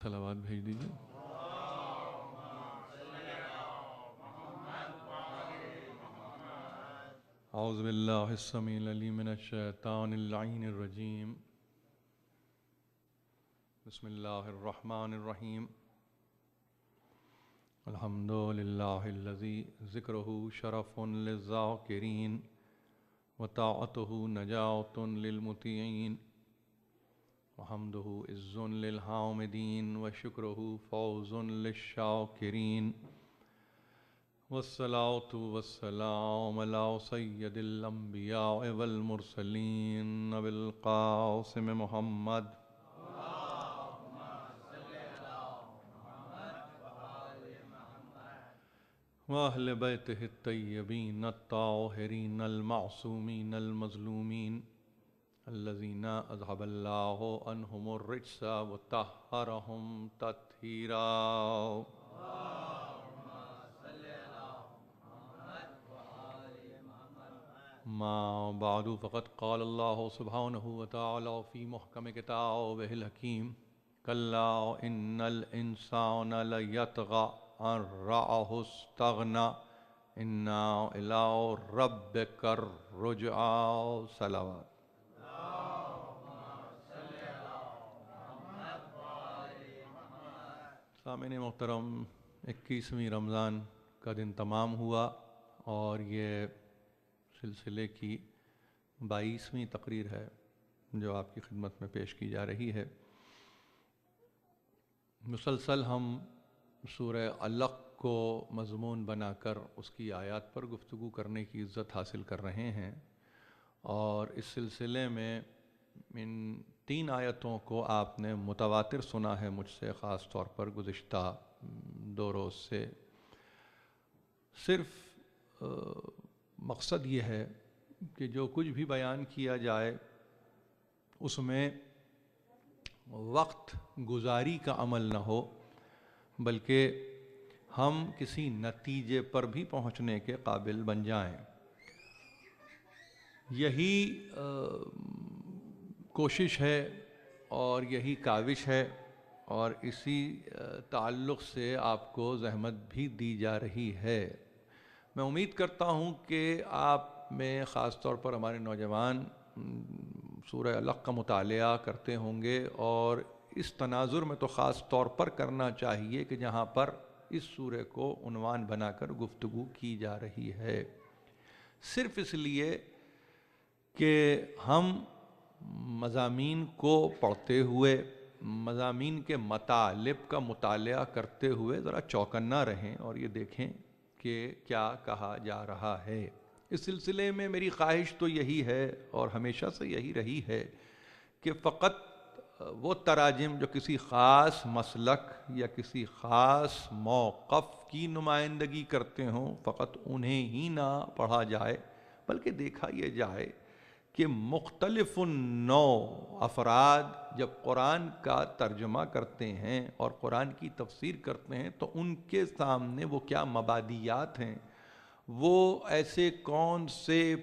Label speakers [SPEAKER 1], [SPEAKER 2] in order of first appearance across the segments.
[SPEAKER 1] صلوات بھیج دیجیے. اعوذ باللہ السمیع العلیم من الشیطان اللعین الرجیم. بسم اللہ الرحمن الرحیم. الحمد للہ الذی ذکرہ شرف للذاکرین وطاعتہ نجاۃ للمطیعین وحمدہ عز للحامدین وشکرہ فوز للشاکرین والصلاة والسلام علی سید الانبیاء والمرسلین ابی القاسم محمد وأہل بیتہ الطیبین الطاہرین المعصومین المظلومین الذین اذھب اللہ عنہم الرجس وطہرہم تطہیرا. ما بعد فقد قال اللہ سبحانہ وتعالی فی محکم کتابہ الحکیم کلا ان الانسان لیطغی ان رآہ استغنی ان الی ربک الرجعی. صلوات. سامعین محترم، 21ویں رمضان کا دن تمام ہوا اور یہ سلسلے کی 22ویں تقریر ہے جو آپ کی خدمت میں پیش کی جا رہی ہے. مسلسل ہم سورہ علق کو مضمون بنا کر اس کی آیات پر گفتگو کرنے کی عزت حاصل کر رہے ہیں، اور اس سلسلے میں ان 3 آیتوں کو آپ نے متواتر سنا ہے مجھ سے، خاص طور پر گزشتہ 2 روز سے. صرف مقصد یہ ہے کہ جو کچھ بھی بیان کیا جائے اس میں وقت گزاری کا عمل نہ ہو، بلکہ ہم کسی نتیجے پر بھی پہنچنے کے قابل بن جائیں. یہی کوشش ہے اور یہی کاوش ہے، اور اسی تعلق سے آپ کو زحمت بھی دی جا رہی ہے. میں امید کرتا ہوں کہ آپ میں خاص طور پر ہمارے نوجوان سورہ علق کا مطالعہ کرتے ہوں گے، اور اس تناظر میں تو خاص طور پر کرنا چاہیے کہ جہاں پر اس سورہ کو عنوان بنا کر گفتگو کی جا رہی ہے، صرف اس لیے کہ ہم مضامین کو پڑھتے ہوئے، مضامین کے مطالب کا مطالعہ کرتے ہوئے ذرا چوکنا رہیں اور یہ دیکھیں کہ کیا کہا جا رہا ہے. اس سلسلے میں میری خواہش تو یہی ہے اور ہمیشہ سے یہی رہی ہے کہ فقط وہ تراجم جو کسی خاص مسلک یا کسی خاص موقف کی نمائندگی کرتے ہوں، فقط انہیں ہی نہ پڑھا جائے، بلکہ دیکھا یہ جائے کہ مختلف نوع افراد جب قرآن کا ترجمہ کرتے ہیں اور قرآن کی تفسیر کرتے ہیں تو ان کے سامنے وہ کیا مبادیات ہیں، وہ ایسے کون سے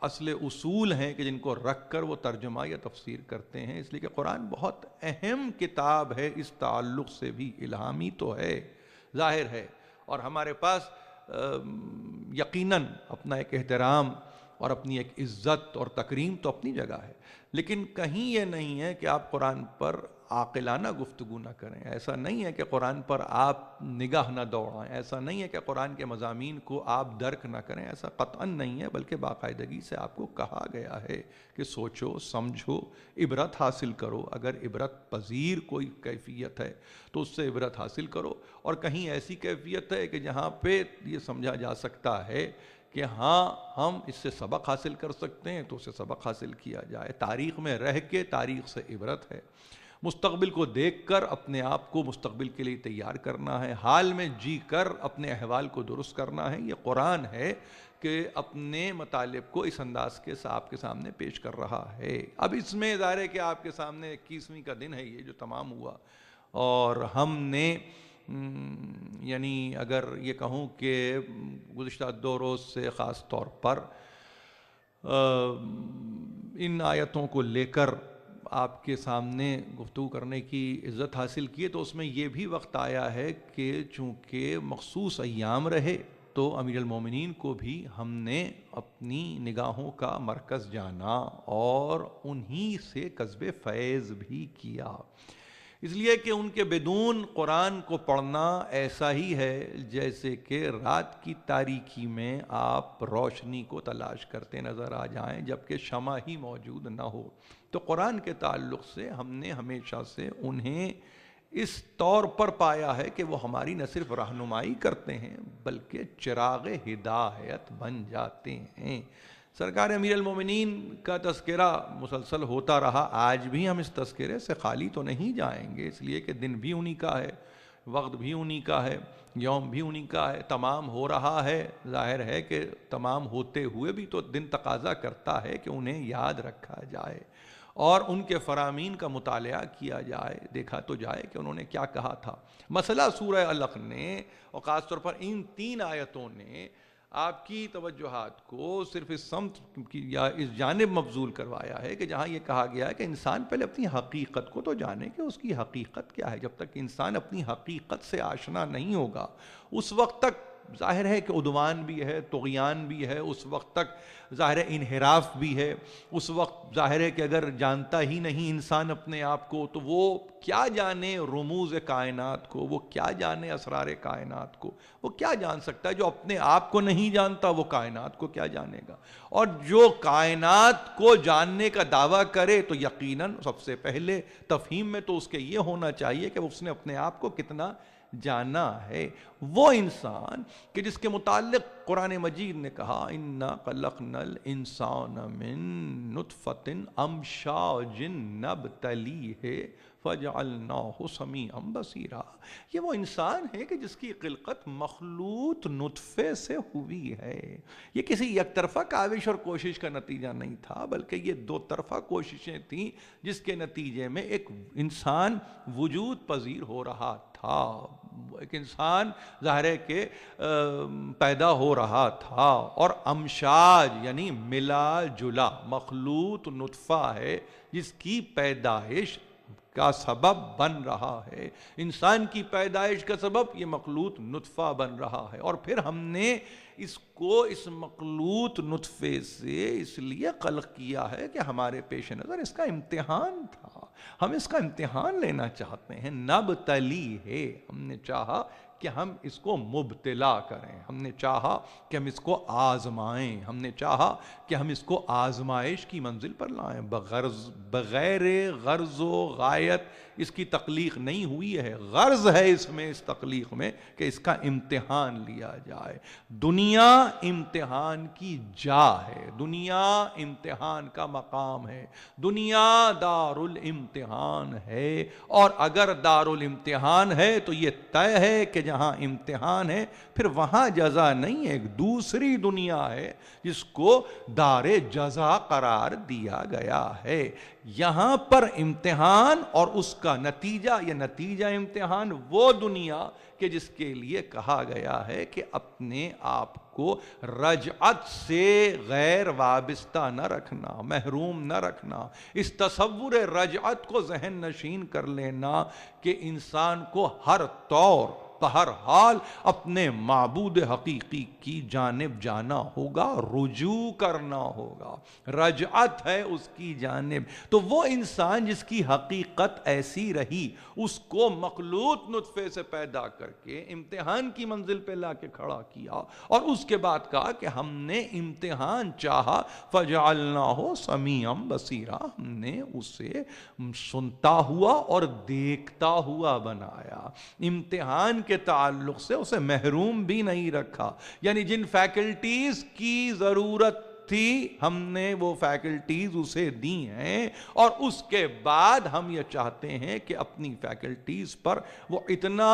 [SPEAKER 1] اصل اصول ہیں کہ جن کو رکھ کر وہ ترجمہ یا تفسیر کرتے ہیں. اس لیے کہ قرآن بہت اہم کتاب ہے، اس تعلق سے بھی الہامی تو ہے، ظاہر ہے، اور ہمارے پاس یقیناً اپنا ایک احترام اور اپنی ایک عزت اور تکریم تو اپنی جگہ ہے، لیکن کہیں یہ نہیں ہے کہ آپ قرآن پر عاقلانہ گفتگو نہ کریں، ایسا نہیں ہے کہ قرآن پر آپ نگاہ نہ دوڑائیں، ایسا نہیں ہے کہ قرآن کے مضامین کو آپ درک نہ کریں، ایسا قطعاً نہیں ہے، بلکہ باقاعدگی سے آپ کو کہا گیا ہے کہ سوچو، سمجھو، عبرت حاصل کرو. اگر عبرت پذیر کوئی کیفیت ہے تو اس سے عبرت حاصل کرو، اور کہیں ایسی کیفیت ہے کہ جہاں پہ یہ سمجھا جا سکتا ہے کہ ہاں ہم اس سے سبق حاصل کر سکتے ہیں تو اسے سبق حاصل کیا جائے. تاریخ میں رہ کے تاریخ سے عبرت ہے، مستقبل کو دیکھ کر اپنے آپ کو مستقبل کے لیے تیار کرنا ہے، حال میں جی کر اپنے احوال کو درست کرنا ہے. یہ قرآن ہے کہ اپنے مطالب کو اس انداز کے آپ کے سامنے پیش کر رہا ہے. اب اس میں ظاہر ہے کہ آپ کے سامنے 21ویں کا دن ہے یہ جو تمام ہوا، اور ہم نے یعنی اگر یہ کہوں کہ گزشتہ 2 روز سے خاص طور پر ان آیتوں کو لے کر آپ کے سامنے گفتگو کرنے کی عزت حاصل کی ہے تو اس میں یہ بھی وقت آیا ہے کہ چونکہ مخصوص ایام رہے تو امیر المومنین کو بھی ہم نے اپنی نگاہوں کا مرکز جانا اور انہی سے کسب فیض بھی کیا، اس لیے کہ ان کے بدون قرآن کو پڑھنا ایسا ہی ہے جیسے کہ رات کی تاریکی میں آپ روشنی کو تلاش کرتے نظر آ جائیں جبکہ شمع ہی موجود نہ ہو۔ تو قرآن کے تعلق سے ہم نے ہمیشہ سے انہیں اس طور پر پایا ہے کہ وہ ہماری نہ صرف رہنمائی کرتے ہیں بلکہ چراغ ہدایت بن جاتے ہیں۔ سرکار امیر المومنین کا تذکرہ مسلسل ہوتا رہا، آج بھی ہم اس تذکرے سے خالی تو نہیں جائیں گے، اس لیے کہ دن بھی انہی کا ہے، وقت بھی انہی کا ہے، یوم بھی انہی کا ہے، تمام ہو رہا ہے، ظاہر ہے کہ تمام ہوتے ہوئے بھی تو دن تقاضا کرتا ہے کہ انہیں یاد رکھا جائے اور ان کے فرامین کا مطالعہ کیا جائے، دیکھا تو جائے کہ انہوں نے کیا کہا تھا۔ مسئلہ سورہ علق نے اور خاص طور پر ان 3 آیتوں نے آپ کی توجہات کو صرف اس سمت یا اس جانب مبذول کروایا ہے کہ جہاں یہ کہا گیا ہے کہ انسان پہلے اپنی حقیقت کو تو جانے کہ اس کی حقیقت کیا ہے۔ جب تک انسان اپنی حقیقت سے آشنا نہیں ہوگا اس وقت تک ظاہر ہے کہ عدوان بھی ہے، طغیان بھی ہے، اس وقت تک ظاہر ہے انحراف بھی ہے، اس وقت ظاہر ہے کہ اگر جانتا ہی نہیں انسان اپنے آپ کو تو وہ کیا جانے رموز کائنات کو، وہ کیا جانے اسرار کائنات کو، وہ کیا جان سکتا ہے؟ جو اپنے آپ کو نہیں جانتا وہ کائنات کو کیا جانے گا؟ اور جو کائنات کو جاننے کا دعویٰ کرے تو یقیناً سب سے پہلے تفہیم میں تو اس کے یہ ہونا چاہیے کہ اس نے اپنے آپ کو کتنا جانا ہے۔ وہ انسان کہ جس کے متعلق قرآن مجید نے کہا اِنَّا خَلَقْنَا الْإِنسَانَ مِن نُطْفَةٍ أَمْشَاجٍ نَبْتَلِيهِ فَجَعَلْنَاهُ سَمِيعًا بَصِيرًا، یہ وہ انسان ہے کہ جس کی خلقت مخلوط نطفے سے ہوئی ہے۔ یہ کسی یک طرفہ کاوش اور کوشش کا نتیجہ نہیں تھا بلکہ یہ 2 طرفہ کوششیں تھیں جس کے نتیجے میں ایک انسان وجود پذیر ہو رہا تھا، ایک انسان ظاہر ہے کہ پیدا ہو رہا تھا، اور امشاج یعنی ملا جلا مخلوط نطفہ ہے جس کی پیدائش کا سبب بن رہا ہے۔ انسان کی پیدائش کا سبب یہ مخلوط نطفہ بن رہا ہے، اور پھر ہم نے اس کو اس مخلوط نطفے سے اس لیے خلق کیا ہے کہ ہمارے پیش نظر اس کا امتحان تھا، ہم اس کا امتحان لینا چاہتے ہیں۔ نبتلی ہے، ہم نے چاہا کہ ہم اس کو مبتلا کریں، ہم نے چاہا کہ ہم اس کو آزمائیں، ہم نے چاہا کہ ہم اس کو آزمائش کی منزل پر لائیں، بغیر غرض و غایت اس کی تخلیق نہیں ہوئی ہے، غرض ہے اس میں، اس تخلیق میں کہ اس کا امتحان لیا جائے۔ دنیا امتحان کی جا ہے، دنیا امتحان کا مقام ہے، دنیا دار الامتحان ہے، اور اگر دار الامتحان ہے تو یہ طے ہے کہ جہاں امتحان ہے پھر وہاں جزا نہیں ہے، ایک دوسری دنیا ہے جس کو دار جزا قرار دیا گیا ہے۔ یہاں پر امتحان اور اس کا نتیجہ، یہ نتیجہ امتحان وہ دنیا کہ جس کے لیے کہا گیا ہے کہ اپنے آپ کو رجعت سے غیر وابستہ نہ رکھنا، محروم نہ رکھنا، اس تصور رجعت کو ذہن نشین کر لینا کہ انسان کو ہر طور ہر حال اپنے معبود حقیقی کی جانب جانا ہوگا، رجوع کرنا ہوگا، رجعت ہے اس کی جانب۔ تو وہ انسان جس کی حقیقت ایسی رہی، اس کو مخلوط نطفے سے پیدا کر کے امتحان کی منزل پہ لا کے کھڑا کیا، اور اس کے بعد کہا کہ ہم نے امتحان چاہا فَجَعَلْنَاهُ سَمِيعًا بَصِيرًا، ہم نے اسے سنتا ہوا اور دیکھتا ہوا بنایا، امتحان کے تعلق سے اسے محروم بھی نہیں رکھا، یعنی جن فیکلٹیز کی ضرورت تھی ہم نے وہ فیکلٹیز اسے دی ہیں، اور اس کے بعد ہم یہ چاہتے ہیں کہ اپنی فیکلٹیز پر وہ اتنا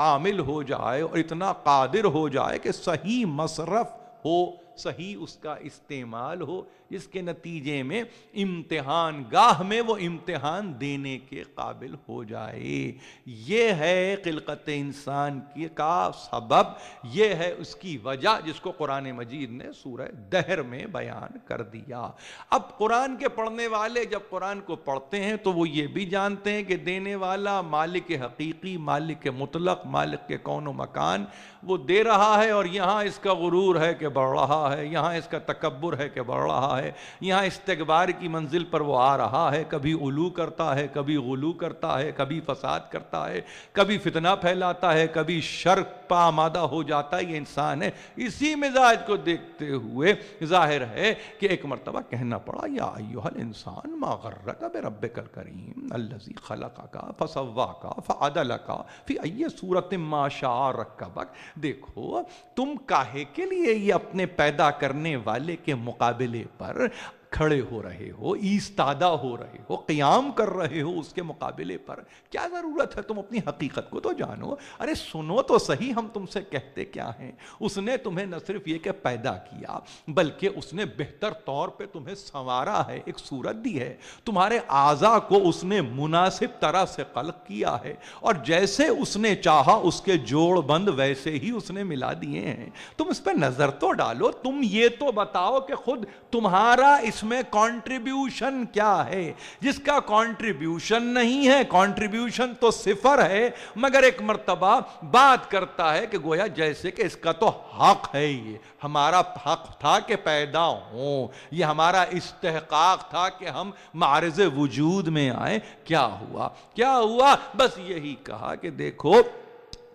[SPEAKER 1] عامل ہو جائے اور اتنا قادر ہو جائے کہ صحیح مصرف ہو صحیح اس کا استعمال ہو، جس کے نتیجے میں امتحان گاہ میں وہ امتحان دینے کے قابل ہو جائے۔ یہ ہے خلقت انسان کی کا سبب، یہ ہے اس کی وجہ، جس کو قرآن مجید نے سورہ دہر میں بیان کر دیا۔ اب قرآن کے پڑھنے والے جب قرآن کو پڑھتے ہیں تو وہ یہ بھی جانتے ہیں کہ دینے والا مالک حقیقی، مالک مطلق، مالک کے کون و مکان وہ دے رہا ہے، اور یہاں اس کا غرور ہے کہ بڑھ رہا ہے، یہاں اس کا تکبر ہے کہ بڑھ رہا ہے، یہاں استکبار کی منزل پر وہ آ رہا ہے، کبھی علو کرتا ہے، کبھی غلو کرتا ہے، کبھی فساد کرتا ہے، کبھی فتنہ پھیلاتا ہے، کبھی شر پا آمادہ ہو جاتا ہے۔ یہ انسان ہے۔ اسی مزاج کو دیکھتے ہوئے ظاہر ہے کہ ایک مرتبہ کہنا پڑا یا ایھا الانسان ما غرک بربک الکریم الذی خلقک فسواک فعدلک فی ای صورت ما شاء رکبک۔ دیکھو تم کاہے کے لیے یہ اپنے پیدا کرنے والے کے مقابلے پر کھڑے ہو رہے ہو، ایستادہ ہو رہے ہو، قیام کر رہے ہو اس کے مقابلے پر؟ کیا ضرورت ہے؟ تم اپنی حقیقت کو تو جانو۔ ارے سنو تو صحیح ہم تم سے کہتے کیا ہیں۔ اس نے تمہیں نہ صرف یہ کہ پیدا کیا، بلکہ اس نے بہتر طور پہ تمہیں سنوارا ہے، ایک صورت دی ہے، تمہارے اعضاء کو اس نے مناسب طرح سے خلق کیا ہے، اور جیسے اس نے چاہا اس کے جوڑ بند ویسے ہی اس نے ملا دیے ہیں۔ تم اس پہ نظر تو ڈالو، تم یہ تو بتاؤ کہ خود تمہارا اس میں کنٹریبیوشن کیا ہے۔ جس کا کنٹریبیوشن نہیں ہے، کنٹریبیوشن تو صفر ہے، مگر ایک مرتبہ بات کرتا ہے کہ گویا جیسے کہ اس کا تو حق ہے، یہ ہمارا حق تھا کہ پیدا ہوں، یہ ہمارا استحقاق تھا کہ ہم معرض وجود میں آئیں۔ کیا ہوا؟ کیا ہوا؟ بس یہی کہا کہ دیکھو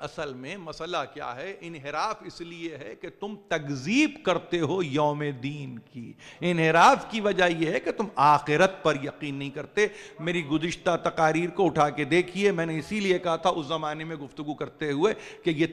[SPEAKER 1] اصل میں مسئلہ کیا ہے؟ انحراف اس لیے ہے کہ تم تکذیب کرتے ہو یوم دین کی۔ انحراف کی وجہ یہ ہے کہ تم آخرت پر یقین نہیں کرتے۔ میری گزشتہ تقاریر کو اٹھا کے دیکھیے، میں نے اسی لیے کہا تھا اس زمانے میں گفتگو کرتے ہوئے کہ یہ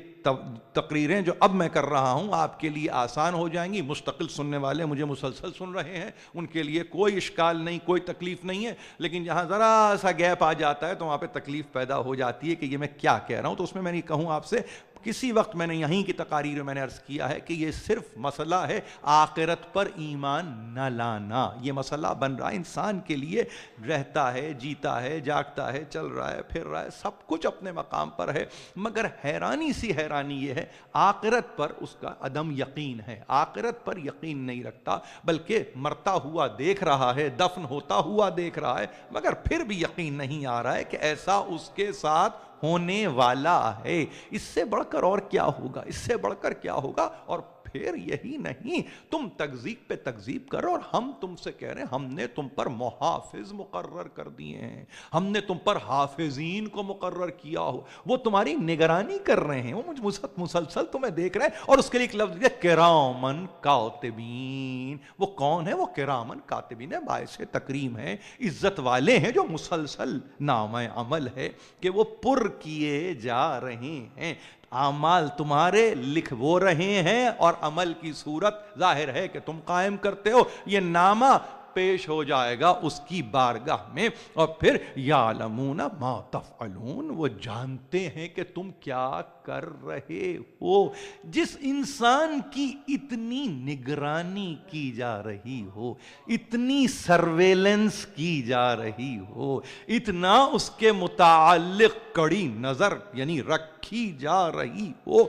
[SPEAKER 1] تقریریں جو اب میں کر رہا ہوں آپ کے لیے آسان ہو جائیں گی۔ مستقل سننے والے مجھے مسلسل سن رہے ہیں، ان کے لیے کوئی اشکال نہیں، کوئی تکلیف نہیں ہے، لیکن جہاں ذرا سا گیپ آ جاتا ہے تو وہاں پہ تکلیف پیدا ہو جاتی ہے کہ یہ میں کیا کہہ رہا ہوں۔ تو اس میں نہیں کہوں آپ سے، کسی وقت میں نے یہیں کی تقاریر میں نے عرض کیا ہے کہ یہ صرف مسئلہ ہے آخرت پر ایمان نہ لانا۔ یہ مسئلہ بن رہا ہے، انسان کے لیے رہتا ہے، جیتا ہے، جاگتا ہے، چل رہا ہے، پھر رہا ہے، سب کچھ اپنے مقام پر ہے، مگر حیرانی یہ ہے آخرت پر اس کا عدم یقین ہے، آخرت پر یقین نہیں رکھتا، بلکہ مرتا ہوا دیکھ رہا ہے، دفن ہوتا ہوا دیکھ رہا ہے، مگر پھر بھی یقین نہیں آ رہا ہے کہ ایسا اس کے ساتھ ہونے والا ہے۔ اس سے بڑھ کر اور کیا ہوگا؟ اس سے بڑھ کر کیا ہوگا؟ اور پھر یہی نہیں، تم تکذیب پہ تکذیب کرو، اور ہم تم سے کہہ رہے ہیں ہم نے تم پر محافظ مقرر کر دیے ہیں، ہم نے تم پر حافظین کو مقرر کیا ہو، وہ تمہاری نگرانی کر رہے ہیں، وہ مسلسل تمہیں دیکھ رہے ہیں۔ اور اس کے لیے ایک لفظ ہے کرامن کاتبین۔ وہ کون ہے؟ وہ کرامن کاتبین ہے، باعث تکریم ہے، عزت والے ہیں، جو مسلسل نامہ عمل ہے کہ وہ پر کیے جا رہے ہیں۔ اعمال تمہارے لکھ وہ رہے ہیں، اور عمل کی صورت ظاہر ہے کہ تم قائم کرتے ہو۔ یہ نامہ پیش ہو جائے گا اس کی بارگاہ میں، اور پھر یعلمون ما تفعلون، وہ جانتے ہیں کہ تم کیا کر رہے ہو۔ جس انسان کی اتنی نگرانی کی جا رہی ہو، اتنی سرویلنس کی جا رہی ہو، اتنا اس کے متعلق کڑی نظر یعنی رکھی جا رہی ہو،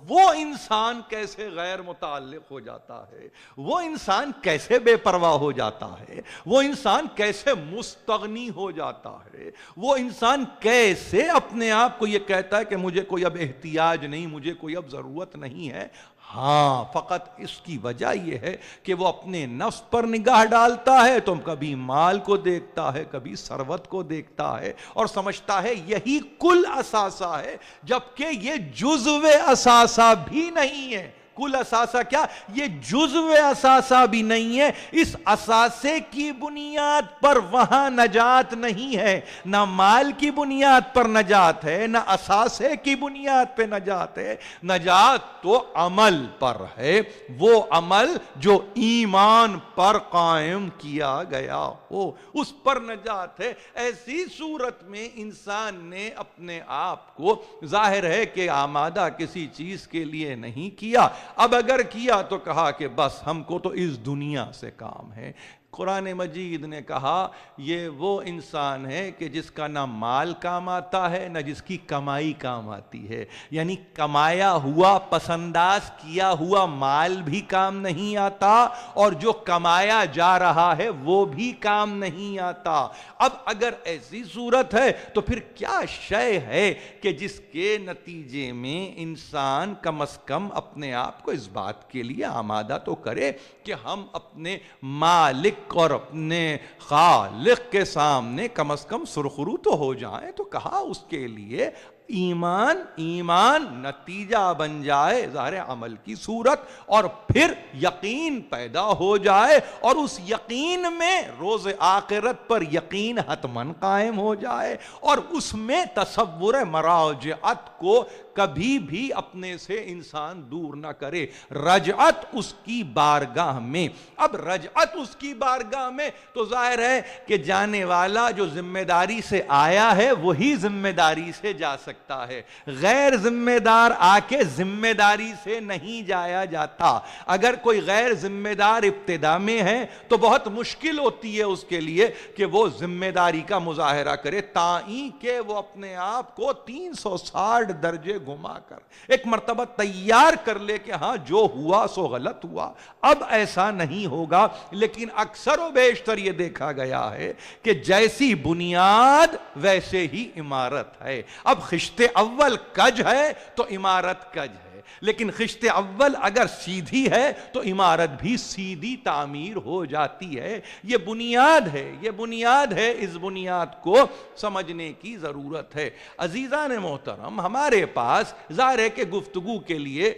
[SPEAKER 1] وہ انسان کیسے غیر متعلق ہو جاتا ہے؟ وہ انسان کیسے بے پرواہ ہو جاتا ہے؟ وہ انسان کیسے مستغنی ہو جاتا ہے؟ وہ انسان کیسے اپنے آپ کو یہ کہتا ہے کہ مجھے کوئی اب احتیاج نہیں، مجھے کوئی اب ضرورت نہیں ہے؟ ہاں، فقط اس کی وجہ یہ ہے کہ وہ اپنے نفس پر نگاہ ڈالتا ہے، تو کبھی مال کو دیکھتا ہے، کبھی ثروت کو دیکھتا ہے، اور سمجھتا ہے یہی کل اثاثہ ہے، جبکہ یہ جزو اثاثہ بھی نہیں ہے۔ کل اثاثہ کیا؟ یہ جزو اثاثہ بھی نہیں ہے۔ اس اثاثے کی بنیاد پر وہاں نجات نہیں ہے، نہ مال کی بنیاد پر نجات ہے، نہ اثاثے کی بنیاد پہ نجات ہے۔ نجات تو عمل پر ہے، وہ عمل جو ایمان پر قائم کیا گیا ہو، اس پر نجات ہے۔ ایسی صورت میں انسان نے اپنے آپ کو ظاہر ہے کہ آمادہ کسی چیز کے لیے نہیں کیا، اب اگر کیا تو کہا کہ بس ہم کو تو اس دنیا سے کام ہے۔ قرآن مجید نے کہا یہ وہ انسان ہے کہ جس کا نہ مال کام آتا ہے نہ جس کی کمائی کام آتی ہے، یعنی کمایا ہوا پسنداز کیا ہوا مال بھی کام نہیں آتا اور جو کمایا جا رہا ہے وہ بھی کام نہیں آتا۔ اب اگر ایسی صورت ہے تو پھر کیا شے ہے کہ جس کے نتیجے میں انسان کم از کم اپنے آپ کو اس بات کے لیے آمادہ تو کرے کہ ہم اپنے مالک اور اپنے خالق کے سامنے کم از کم سرخرو تو ہو جائیں۔ تو کہا اس کے لیے ایمان نتیجہ بن جائے ظاہر عمل کی صورت، اور پھر یقین پیدا ہو جائے، اور اس یقین میں روز آخرت پر یقین حتماً قائم ہو جائے، اور اس میں تصور مراجعت کو کبھی بھی اپنے سے انسان دور نہ کرے، رجعت اس کی بارگاہ میں۔ اب رجعت اس کی بارگاہ میں تو ظاہر ہے کہ جانے والا جو ذمہ داری سے آیا ہے وہی ذمہ داری سے جا سکتا ہے، غیر ذمہ دار آ کے ذمہ داری سے نہیں جایا جاتا۔ اگر کوئی غیر ذمہ دار ابتدا میں ہے تو بہت مشکل ہوتی ہے اس کے لیے کہ وہ ذمہ داری کا مظاہرہ کرے، تائیں کہ وہ اپنے آپ کو 360 درجے گھما کر ایک مرتبہ تیار کر لے کہ ہاں جو ہوا سو غلط ہوا، اب ایسا نہیں ہوگا۔ لیکن اکثر و بیشتر یہ دیکھا گیا ہے کہ جیسی بنیاد ویسے ہی عمارت ہے۔ اب خشت اول کج ہے تو عمارت کج ہے، لیکن خشت اول اگر سیدھی ہے تو عمارت بھی سیدھی تعمیر ہو جاتی ہے۔ یہ بنیاد ہے، یہ بنیاد ہے، اس بنیاد کو سمجھنے کی ضرورت ہے۔ عزیزان محترم، ہمارے پاس ظاہر ہے کہ گفتگو کے لیے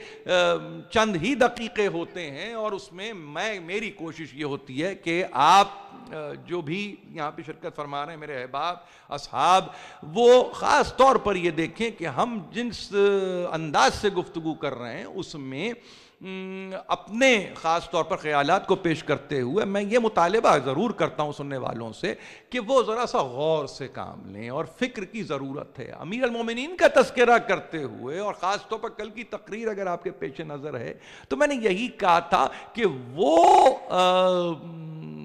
[SPEAKER 1] چند ہی دقیقے ہوتے ہیں، اور اس میں میری کوشش یہ ہوتی ہے کہ آپ جو بھی یہاں پہ شرکت فرما رہے ہیں میرے احباب اصحاب، وہ خاص طور پر یہ دیکھیں کہ ہم جس انداز سے گفتگو کر رہے ہیں اس میں اپنے خاص طور پر خیالات کو پیش کرتے ہوئے میں یہ مطالبہ ضرور کرتا ہوں سننے والوں سے کہ وہ ذرا سا غور سے کام لیں، اور فکر کی ضرورت ہے۔ امیر المومنین کا تذکرہ کرتے ہوئے، اور خاص طور پر کل کی تقریر اگر آپ کے پیش نظر ہے، تو میں نے یہی کہا تھا کہ وہ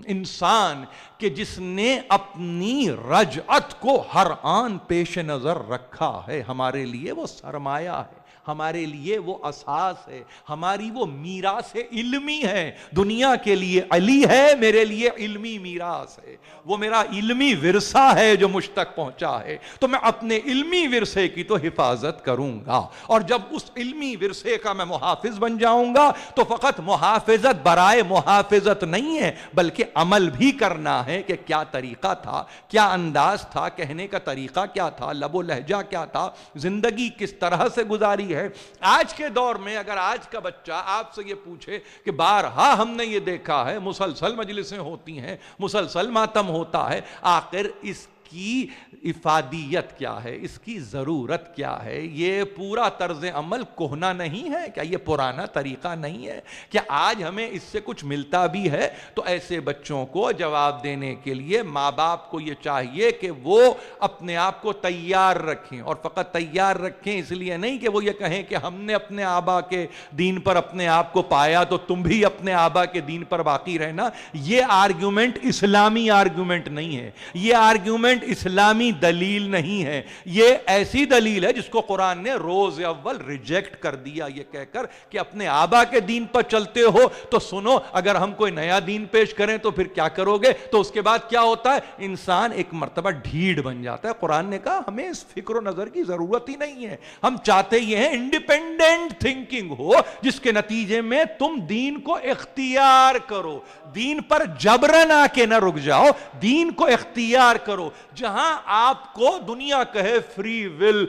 [SPEAKER 1] انسان کہ جس نے اپنی رجعت کو ہر آن پیش نظر رکھا ہے، ہمارے لیے وہ سرمایہ ہے، ہمارے لیے وہ اساس ہے، ہماری وہ میراث علمی ہے۔ دنیا کے لیے علی ہے، میرے لیے علمی میراث ہے، وہ میرا علمی ورثہ ہے جو مجھ تک پہنچا ہے۔ تو میں اپنے علمی ورثے کی تو حفاظت کروں گا، اور جب اس علمی ورثے کا میں محافظ بن جاؤں گا تو فقط محافظت برائے محافظت نہیں ہے، بلکہ عمل بھی کرنا ہے کہ کیا طریقہ تھا، کیا انداز تھا، کہنے کا طریقہ کیا تھا، لب و لہجہ کیا تھا، زندگی کس طرح سے گزاری ہے۔ آج کے دور میں اگر آج کا بچہ آپ سے یہ پوچھے کہ بارہا ہم نے یہ دیکھا ہے مسلسل مجلسیں ہوتی ہیں، مسلسل ماتم ہوتا ہے، آخر اس کی افادیت کیا ہے، اس کی ضرورت کیا ہے، یہ پورا طرز عمل کہنا نہیں ہے کیا، یہ پرانا طریقہ نہیں ہے کیا، آج ہمیں اس سے کچھ ملتا بھی ہے؟ تو ایسے بچوں کو جواب دینے کے لیے ماں باپ کو یہ چاہیے کہ وہ اپنے آپ کو تیار رکھیں، اور فقط تیار رکھیں اس لیے نہیں کہ وہ یہ کہیں کہ ہم نے اپنے آبا کے دین پر اپنے آپ کو پایا تو تم بھی اپنے آبا کے دین پر باقی رہنا۔ یہ آرگیومنٹ اسلامی آرگیومنٹ نہیں ہے، یہ آرگیومنٹ اسلامی دلیل نہیں ہے، یہ ایسی دلیل ہے جس کو قرآن نے روز اول ریجیکٹ کر دیا، یہ کہہ کر کہ اپنے آبا کے دین پر چلتے ہو تو سنو، اگر ہم کوئی نیا دین پیش کریں تو پھر کیا کرو گے؟ تو اس کے بعد کیا ہوتا ہے؟ انسان ایک مرتبہ ڈھیڑ بن جاتا ہے۔ قرآن نے کہا ہمیں اس فکر و نظر کی ضرورت ہی نہیں ہے، ہم چاہتے یہ ہیں انڈیپینڈنٹ تھنکنگ ہو جس کے نتیجے میں تم دین کو اختیار کرو، دین پر جبرن آ کے نہ رک جاؤ، دین کو اختیار کرو۔ جہاں آپ کو دنیا کہے فری ول،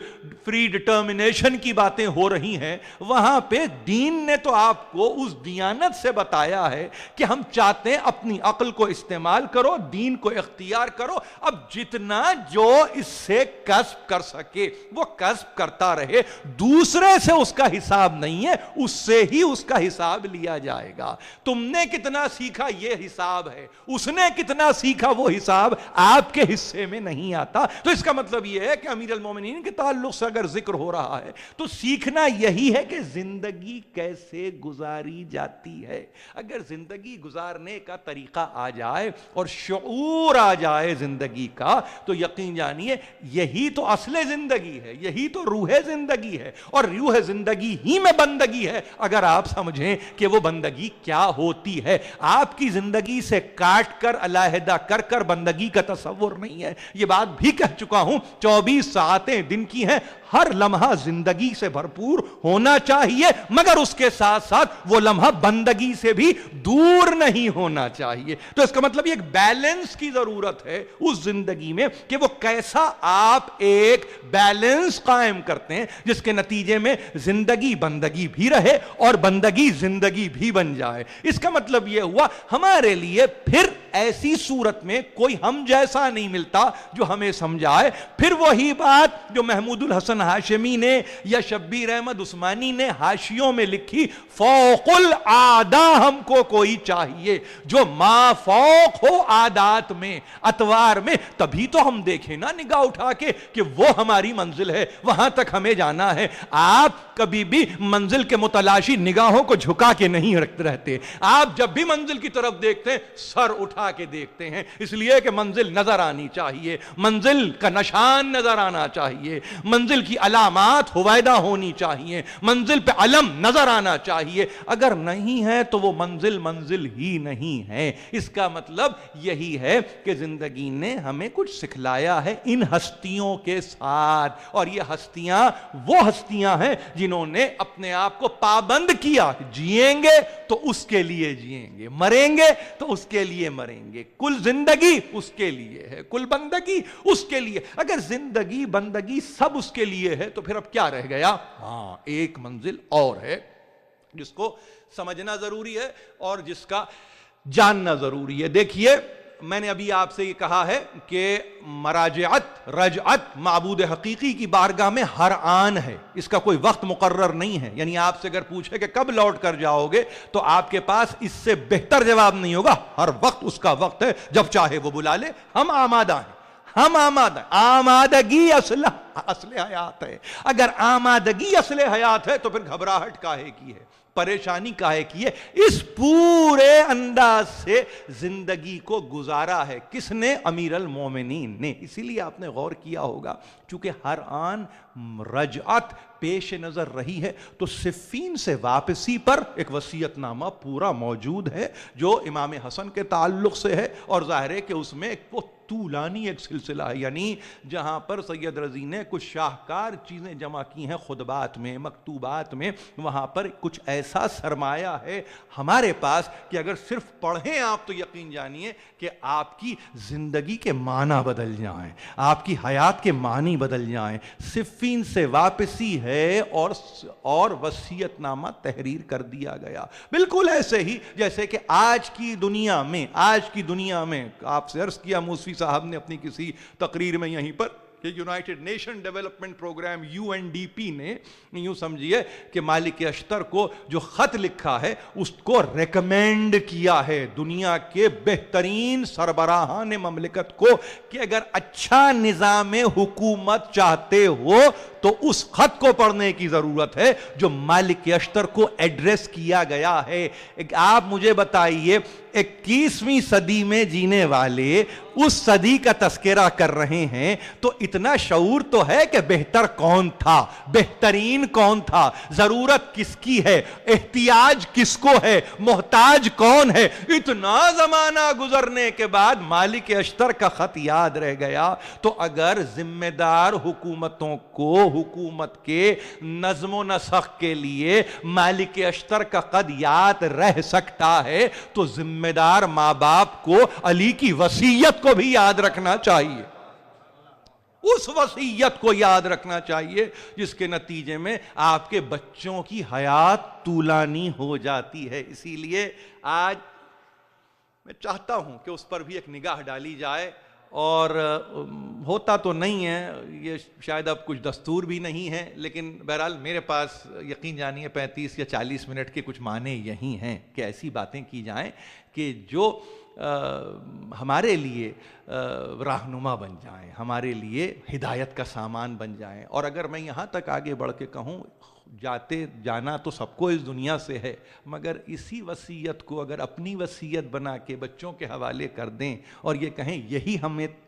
[SPEAKER 1] فری ڈٹرمنیشن کی باتیں ہو رہی ہیں، وہاں پہ دین نے تو آپ کو اس دیانت سے بتایا ہے کہ ہم چاہتے ہیں اپنی عقل کو استعمال کرو، دین کو اختیار کرو، اب جتنا جو اس سے کسب کر سکے وہ کسب کرتا رہے، دوسرے سے اس کا حساب نہیں ہے، اس سے ہی اس کا حساب لیا جائے گا۔ تم نے کتنا سیکھا یہ حساب ہے، اس نے کتنا سیکھا وہ حساب آپ کے حصے میں میں نہیں آتا. تو اس کا مطلب یہ ہے کہ امیر المومنین کے تعلق سے اگر ذکر ہو رہا ہے تو سیکھنا یہی ہے کہ زندگی کیسے گزاری جاتی ہے. اگر زندگی گزارنے کا طریقہ آ جائے اور شعور آ جائے زندگی کا تو یقین جانیے یہی تو اصل زندگی ہے, یہی تو روح زندگی ہے. اور روح زندگی ہی میں بندگی ہے اگر آپ سمجھیں کہ وہ بندگی کیا ہوتی ہے. آپ کی زندگی سے کاٹ کر علیحدہ کر کر بندگی کا تصور نہیں ہے. یہ بات بھی کہہ چکا ہوں, 24 ساعتیں دن کی ہیں, ہر لمحہ زندگی سے بھرپور ہونا چاہیے, مگر اس کے ساتھ ساتھ وہ لمحہ بندگی سے بھی دور نہیں ہونا چاہیے. تو اس کا مطلب یہ ایک بیلنس کی ضرورت ہے اس زندگی میں کہ وہ کیسا آپ ایک بیلنس قائم کرتے ہیں جس کے نتیجے میں زندگی بندگی بھی رہے اور بندگی زندگی بھی بن جائے. اس کا مطلب یہ ہوا ہمارے لیے پھر ایسی صورت میں کوئی ہم جیسا نہیں ملتا جو ہمیں سمجھائے. پھر وہی بات جو محمود الحسن ہاشمی نے یا شبیر احمد عثمانی نے حاشیوں میں لکھی, فوق العادہ ہم کو کوئی چاہیے جو ما فوق ہو عادات میں اطوار میں, تبھی تو ہم دیکھیں نا نگاہ اٹھا کے کہ وہ ہماری منزل ہے, وہاں تک ہمیں جانا ہے. آپ کبھی بھی منزل کے متلاشی نگاہوں کو جھکا کے نہیں رہتے. آپ جب بھی منزل کی طرف دیکھتے ہیں سر اٹھا کے دیکھتے ہیں, اس لیے کہ منزل نظر آنی چاہیے, منزل کا نشان نظر آنا چاہیے, منزل کی علامات ہویدہ ہونی چاہیے, منزل پہ علم نظر آنا چاہیے. اگر نہیں ہے تو وہ منزل منزل ہی نہیں ہے. اس کا مطلب یہی ہے کہ زندگی نے ہمیں کچھ سکھلایا ہے ان ہستیوں کے ساتھ, اور یہ ہستیاں وہ ہستیاں ہیں جنہوں نے اپنے آپ کو پابند کیا, جیئیں گے تو اس کے لیے جیئیں گے, مریں گے تو اس کے لیے مریں گے. کل زندگی اس کے لیے ہے, کل بندگی اس کے لیے. اگر زندگی بندگی سب اس کے لیے ہے تو پھر اب کیا رہ گیا؟ ہاں, ایک منزل اور ہے جس کو سمجھنا ضروری ہے اور جس کا جاننا ضروری ہے. دیکھیے میں نے ابھی آپ سے یہ کہا ہے کہ مراجعت رجعت معبود حقیقی کی بارگاہ میں ہر آن ہے, اس کا کوئی وقت مقرر نہیں ہے. یعنی آپ سے اگر پوچھے کہ کب لوٹ کر جاؤ گے تو آپ کے پاس اس سے بہتر جواب نہیں ہوگا. ہر وقت اس کا وقت ہے, جب چاہے وہ بلا لے. ہم آمادہ ہیں, ہم آمادہ ہیں. آمادگی اصل حیات ہے. اگر آمادگی اصل حیات ہے تو پھر گھبراہٹ کاہے کی ہے, پریشانی کاہے کی ہے؟ اس پورے انداز سے زندگی کو گزارا ہے کس نے؟ امیر المومنین نے. اسی لیے آپ نے غور کیا ہوگا چونکہ ہر آن رجعت پیش نظر رہی ہے تو صفین سے واپسی پر ایک وصیت نامہ پورا موجود ہے جو امام حسن کے تعلق سے ہے, اور ظاہر ہے کہ اس میں وہ طولانی ایک سلسلہ ہے. یعنی جہاں پر سید رضی نے کچھ شاہکار چیزیں جمع کی ہیں خطبات میں, مکتوبات میں, وہاں پر کچھ ایسا سرمایہ ہے ہمارے پاس کہ اگر صرف پڑھیں آپ تو یقین جانیے کہ آپ کی زندگی کے معنی بدل جائیں, آپ کی حیات کے معنی بدل جائیں. صفین سے واپسی ہے اور وصیت نامہ تحریر کر دیا گیا. بالکل ایسے ہی جیسے کہ آج کی دنیا میں آپ سے عرض کیا موسوی صاحب نے اپنی کسی تقریر میں یہیں پر کہ United Nation Development Programme UNDP نے یوں سمجھیے کہ مالک اشتر کو جو خط لکھا ہے اس کو ریکمینڈ کیا ہے دنیا کے بہترین سربراہان مملکت کو کہ اگر اچھا نظام حکومت چاہتے ہو تو اس خط کو پڑھنے کی ضرورت ہے جو مالک اشتر کو ایڈریس کیا گیا ہے. آپ مجھے بتائیے 21ویں صدی میں جینے والے اس صدی کا تذکرہ کر رہے ہیں تو اتنا شعور تو ہے کہ بہتر کون تھا, بہترین کون تھا, ضرورت کس کی ہے, احتیاج کس کو ہے, محتاج کون ہے. اتنا زمانہ گزرنے کے بعد مالک اشتر کا خط یاد رہ گیا. تو اگر ذمہ دار حکومتوں کو حکومت کے نظم و نسق کے لیے مالک اشتر کا خط یاد رہ سکتا ہے تو ذمہ دار ماں باپ کو علی کی وصیت کو بھی یاد رکھنا چاہیے, اس وصیت کو یاد رکھنا چاہیے جس کے نتیجے میں آپ کے بچوں کی حیات طولانی ہو جاتی ہے. اسی لیے آج میں چاہتا ہوں کہ اس پر بھی ایک نگاہ ڈالی جائے, اور ہوتا تو نہیں ہے, یہ شاید اب کچھ دستور بھی نہیں ہے, لیکن بہرحال میرے پاس یقین جانیے 35 یا 40 منٹ کے کچھ معنی یہی ہیں کہ ایسی باتیں کی جائیں کہ جو ہمارے لیے رہنما بن جائیں، ہمارے لیے ہدایت کا سامان بن جائیں. اور اگر میں یہاں تک آگے بڑھ کے کہوں، جانا تو سب کو اس دنیا سے ہے، مگر اسی وصیت کو اگر اپنی وصیت بنا کے بچوں کے حوالے کر دیں اور یہ کہیں یہی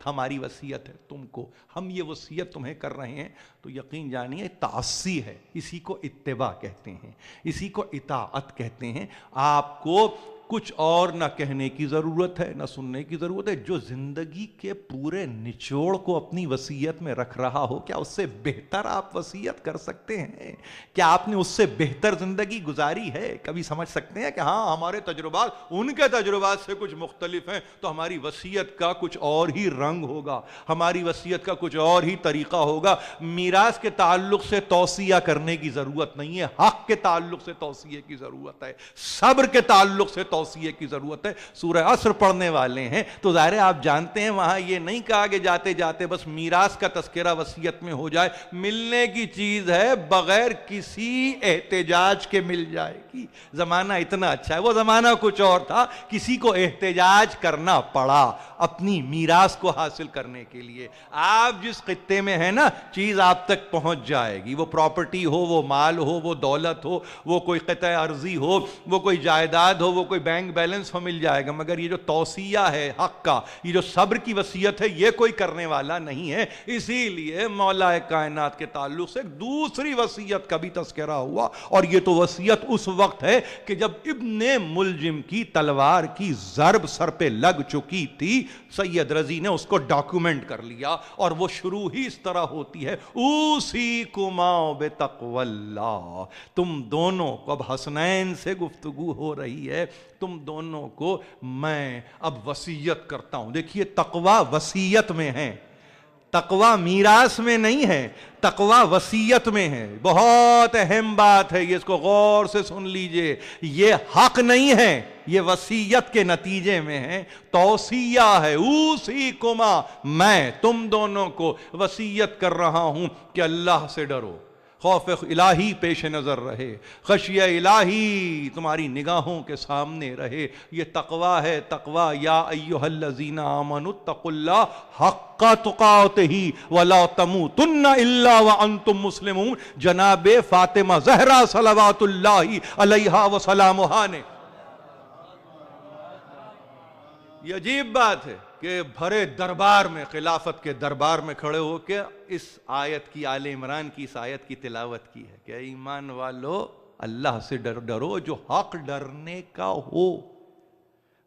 [SPEAKER 1] ہماری وصیت ہے تم کو، ہم یہ وصیت تمہیں کر رہے ہیں، تو یقین جانیے تعصی ہے. اسی کو اتباع کہتے ہیں، اسی کو اطاعت کہتے ہیں. آپ کو کچھ اور نہ کہنے کی ضرورت ہے، نہ سننے کی ضرورت ہے. جو زندگی کے پورے نچوڑ کو اپنی وصیت میں رکھ رہا ہو، کیا اس سے بہتر آپ وصیت کر سکتے ہیں؟ کیا آپ نے اس سے بہتر زندگی گزاری ہے؟ کبھی سمجھ سکتے ہیں کہ ہاں ہمارے تجربات ان کے تجربات سے کچھ مختلف ہیں، تو ہماری وصیت کا کچھ اور ہی رنگ ہوگا، ہماری وصیت کا کچھ اور ہی طریقہ ہوگا. میراث کے تعلق سے توصیہ کرنے کی ضرورت نہیں ہے، حق کے تعلق سے توصیہ کی ضرورت ہے، صبر کے تعلق سے توصیہ کی ضرورت ہے. سورہ عصر پڑھنے والے ہیں تو ظاہر ہے آپ جانتے ہیں وہاں یہ نہیں کہا کہ جاتے جاتے بس میراث کا تذکرہ وصیت میں ہو جائے. ملنے کی چیز ہے، بغیر کسی احتجاج کے مل جائے گی. زمانہ اتنا اچھا ہے، وہ زمانہ کچھ اور تھا، کسی کو احتجاج کرنا پڑا اپنی میراث کو حاصل کرنے کے لیے. آپ جس خطے میں ہیں نا، چیز آپ تک پہنچ جائے گی، وہ پراپرٹی ہو، وہ مال ہو، وہ دولت ہو، وہ کوئی قطع ارضی ہو، وہ کوئی جائیداد ہو، وہ کوئی بینک بیلنس ہو، مل جائے گا. مگر یہ جو توصیہ ہے حق کا، یہ جو صبر کی وصیت ہے، یہ کوئی کرنے والا نہیں ہے. اسی لیے مولا کائنات کے تعلق سے ایک دوسری وصیت کا بھی تذکرہ ہوا، اور یہ تو وصیت اس وقت ہے کہ جب ابن ملجم کی تلوار کی ضرب سر پہ لگ چکی تھی. سید رضی نے اس کو ڈاکومنٹ کر لیا، اور وہ شروع ہی اس طرح ہوتی ہے: اوصیکما بتقوی اللہ. تم دونوں کو، اب حسنین سے گفتگو ہو رہی ہے، تم دونوں کو میں اب وصیت کرتا ہوں. دیکھیے تقوی وصیت میں ہے، تقوی میراث میں نہیں ہے، تقوی وصیت میں ہے. بہت اہم بات ہے یہ، اس کو غور سے سن لیجئے. یہ حق نہیں ہے، یہ وصیت کے نتیجے میں ہے، توصیہ ہے. اوصیکما، میں تم دونوں کو وصیت کر رہا ہوں کہ اللہ سے ڈرو، خوف الہی پیش نظر رہے، خشیہ الہی تمہاری نگاہوں کے سامنے رہے. یہ تقوی ہے. تقوی یا ایھا الذین آمنوا اتقوا اللہ حق تقاتہ ولا تموتن الا وانتم مسلمون. جناب فاطمہ زہرا صلوات اللہ علیہا وسلامہ نے، یہ عجیب بات ہے کہ بھرے دربار میں، خلافت کے دربار میں کھڑے ہو کے اس آیت کی، آل عمران کی اس آیت کی تلاوت کی ہے کہ ایمان والو اللہ سے ڈرو جو حق ڈرنے کا ہو.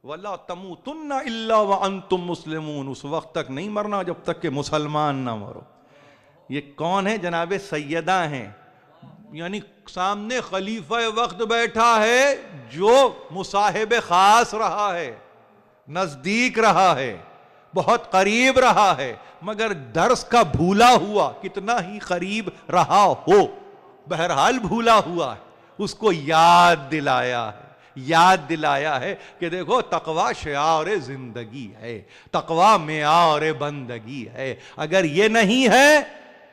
[SPEAKER 1] وَلَا تَمُوتُنَّ إِلَّا وَأَنْتُمْ مُسْلِمُونَ. اس وقت تک نہیں مرنا جب تک کہ مسلمان نہ مرو. یہ کون ہے؟ جناب سیدہ ہیں، یعنی سامنے خلیفہ وقت بیٹھا ہے جو مصاحب خاص رہا ہے، نزدیک رہا ہے، بہت قریب رہا ہے، مگر درس کا بھولا ہوا کتنا ہی قریب رہا ہو، بہرحال بھولا ہوا ہے، اس کو یاد دلایا ہے. یاد دلایا ہے کہ دیکھو تقوی شعار زندگی ہے، تقوی معیار بندگی ہے. اگر یہ نہیں ہے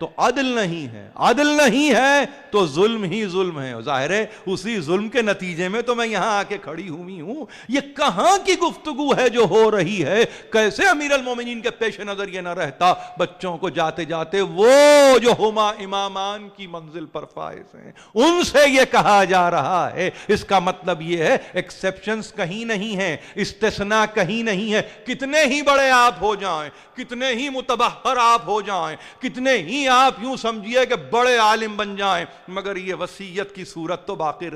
[SPEAKER 1] تو عدل نہیں ہے، عدل نہیں ہے تو ظلم ہی ظلم ہے. ظاہر ہے اسی ظلم کے نتیجے میں تو میں یہاں آ کے کھڑی ہوئی ہوں. یہ کہاں کی گفتگو ہے جو ہو رہی ہے؟ کیسے امیر المومنین کے پیش نظر یہ نہ رہتا بچوں کو جاتے جاتے وہ جو ہما امامان کی منزل پر فائز ہیں ان سے یہ کہا جا رہا ہے. اس کا مطلب یہ ہے ایکسیپشنز کہیں نہیں ہیں، استثناء کہیں نہیں ہے. کتنے ہی بڑے آپ ہو جائیں، کتنے ہی متبحر آپ ہو جائیں، کتنے ہی آپ یوں سمجھیے کہ بڑے عالم بن جائیں، مگر یہ وصیت کی صورت تو باقی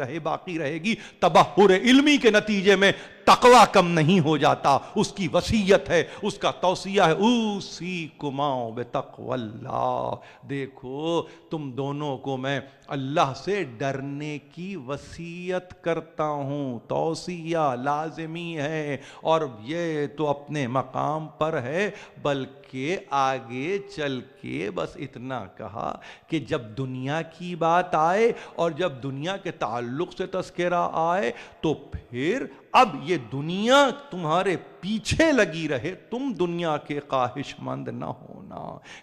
[SPEAKER 1] رہے گی. تبحر علمی کے نتیجے میں تقوی کم نہیں ہو جاتا. اس کی وصیت ہے، اس کا توصیہ ہے اوصیکما بتقوی اللہ. دیکھو تم دونوں کو میں اللہ سے ڈرنے کی وصیت کرتا ہوں. توصیہ لازمی ہے، اور یہ تو اپنے مقام پر ہے، بلکہ آگے چل کے بس اتنا کہا کہ جب دنیا کی بات آئے اور جب دنیا کے تعلق سے تذکرہ آئے تو پھر اب یہ دنیا تمہارے پیچھے لگی رہے، تم دنیا کے خواہش مند نہ ہونا،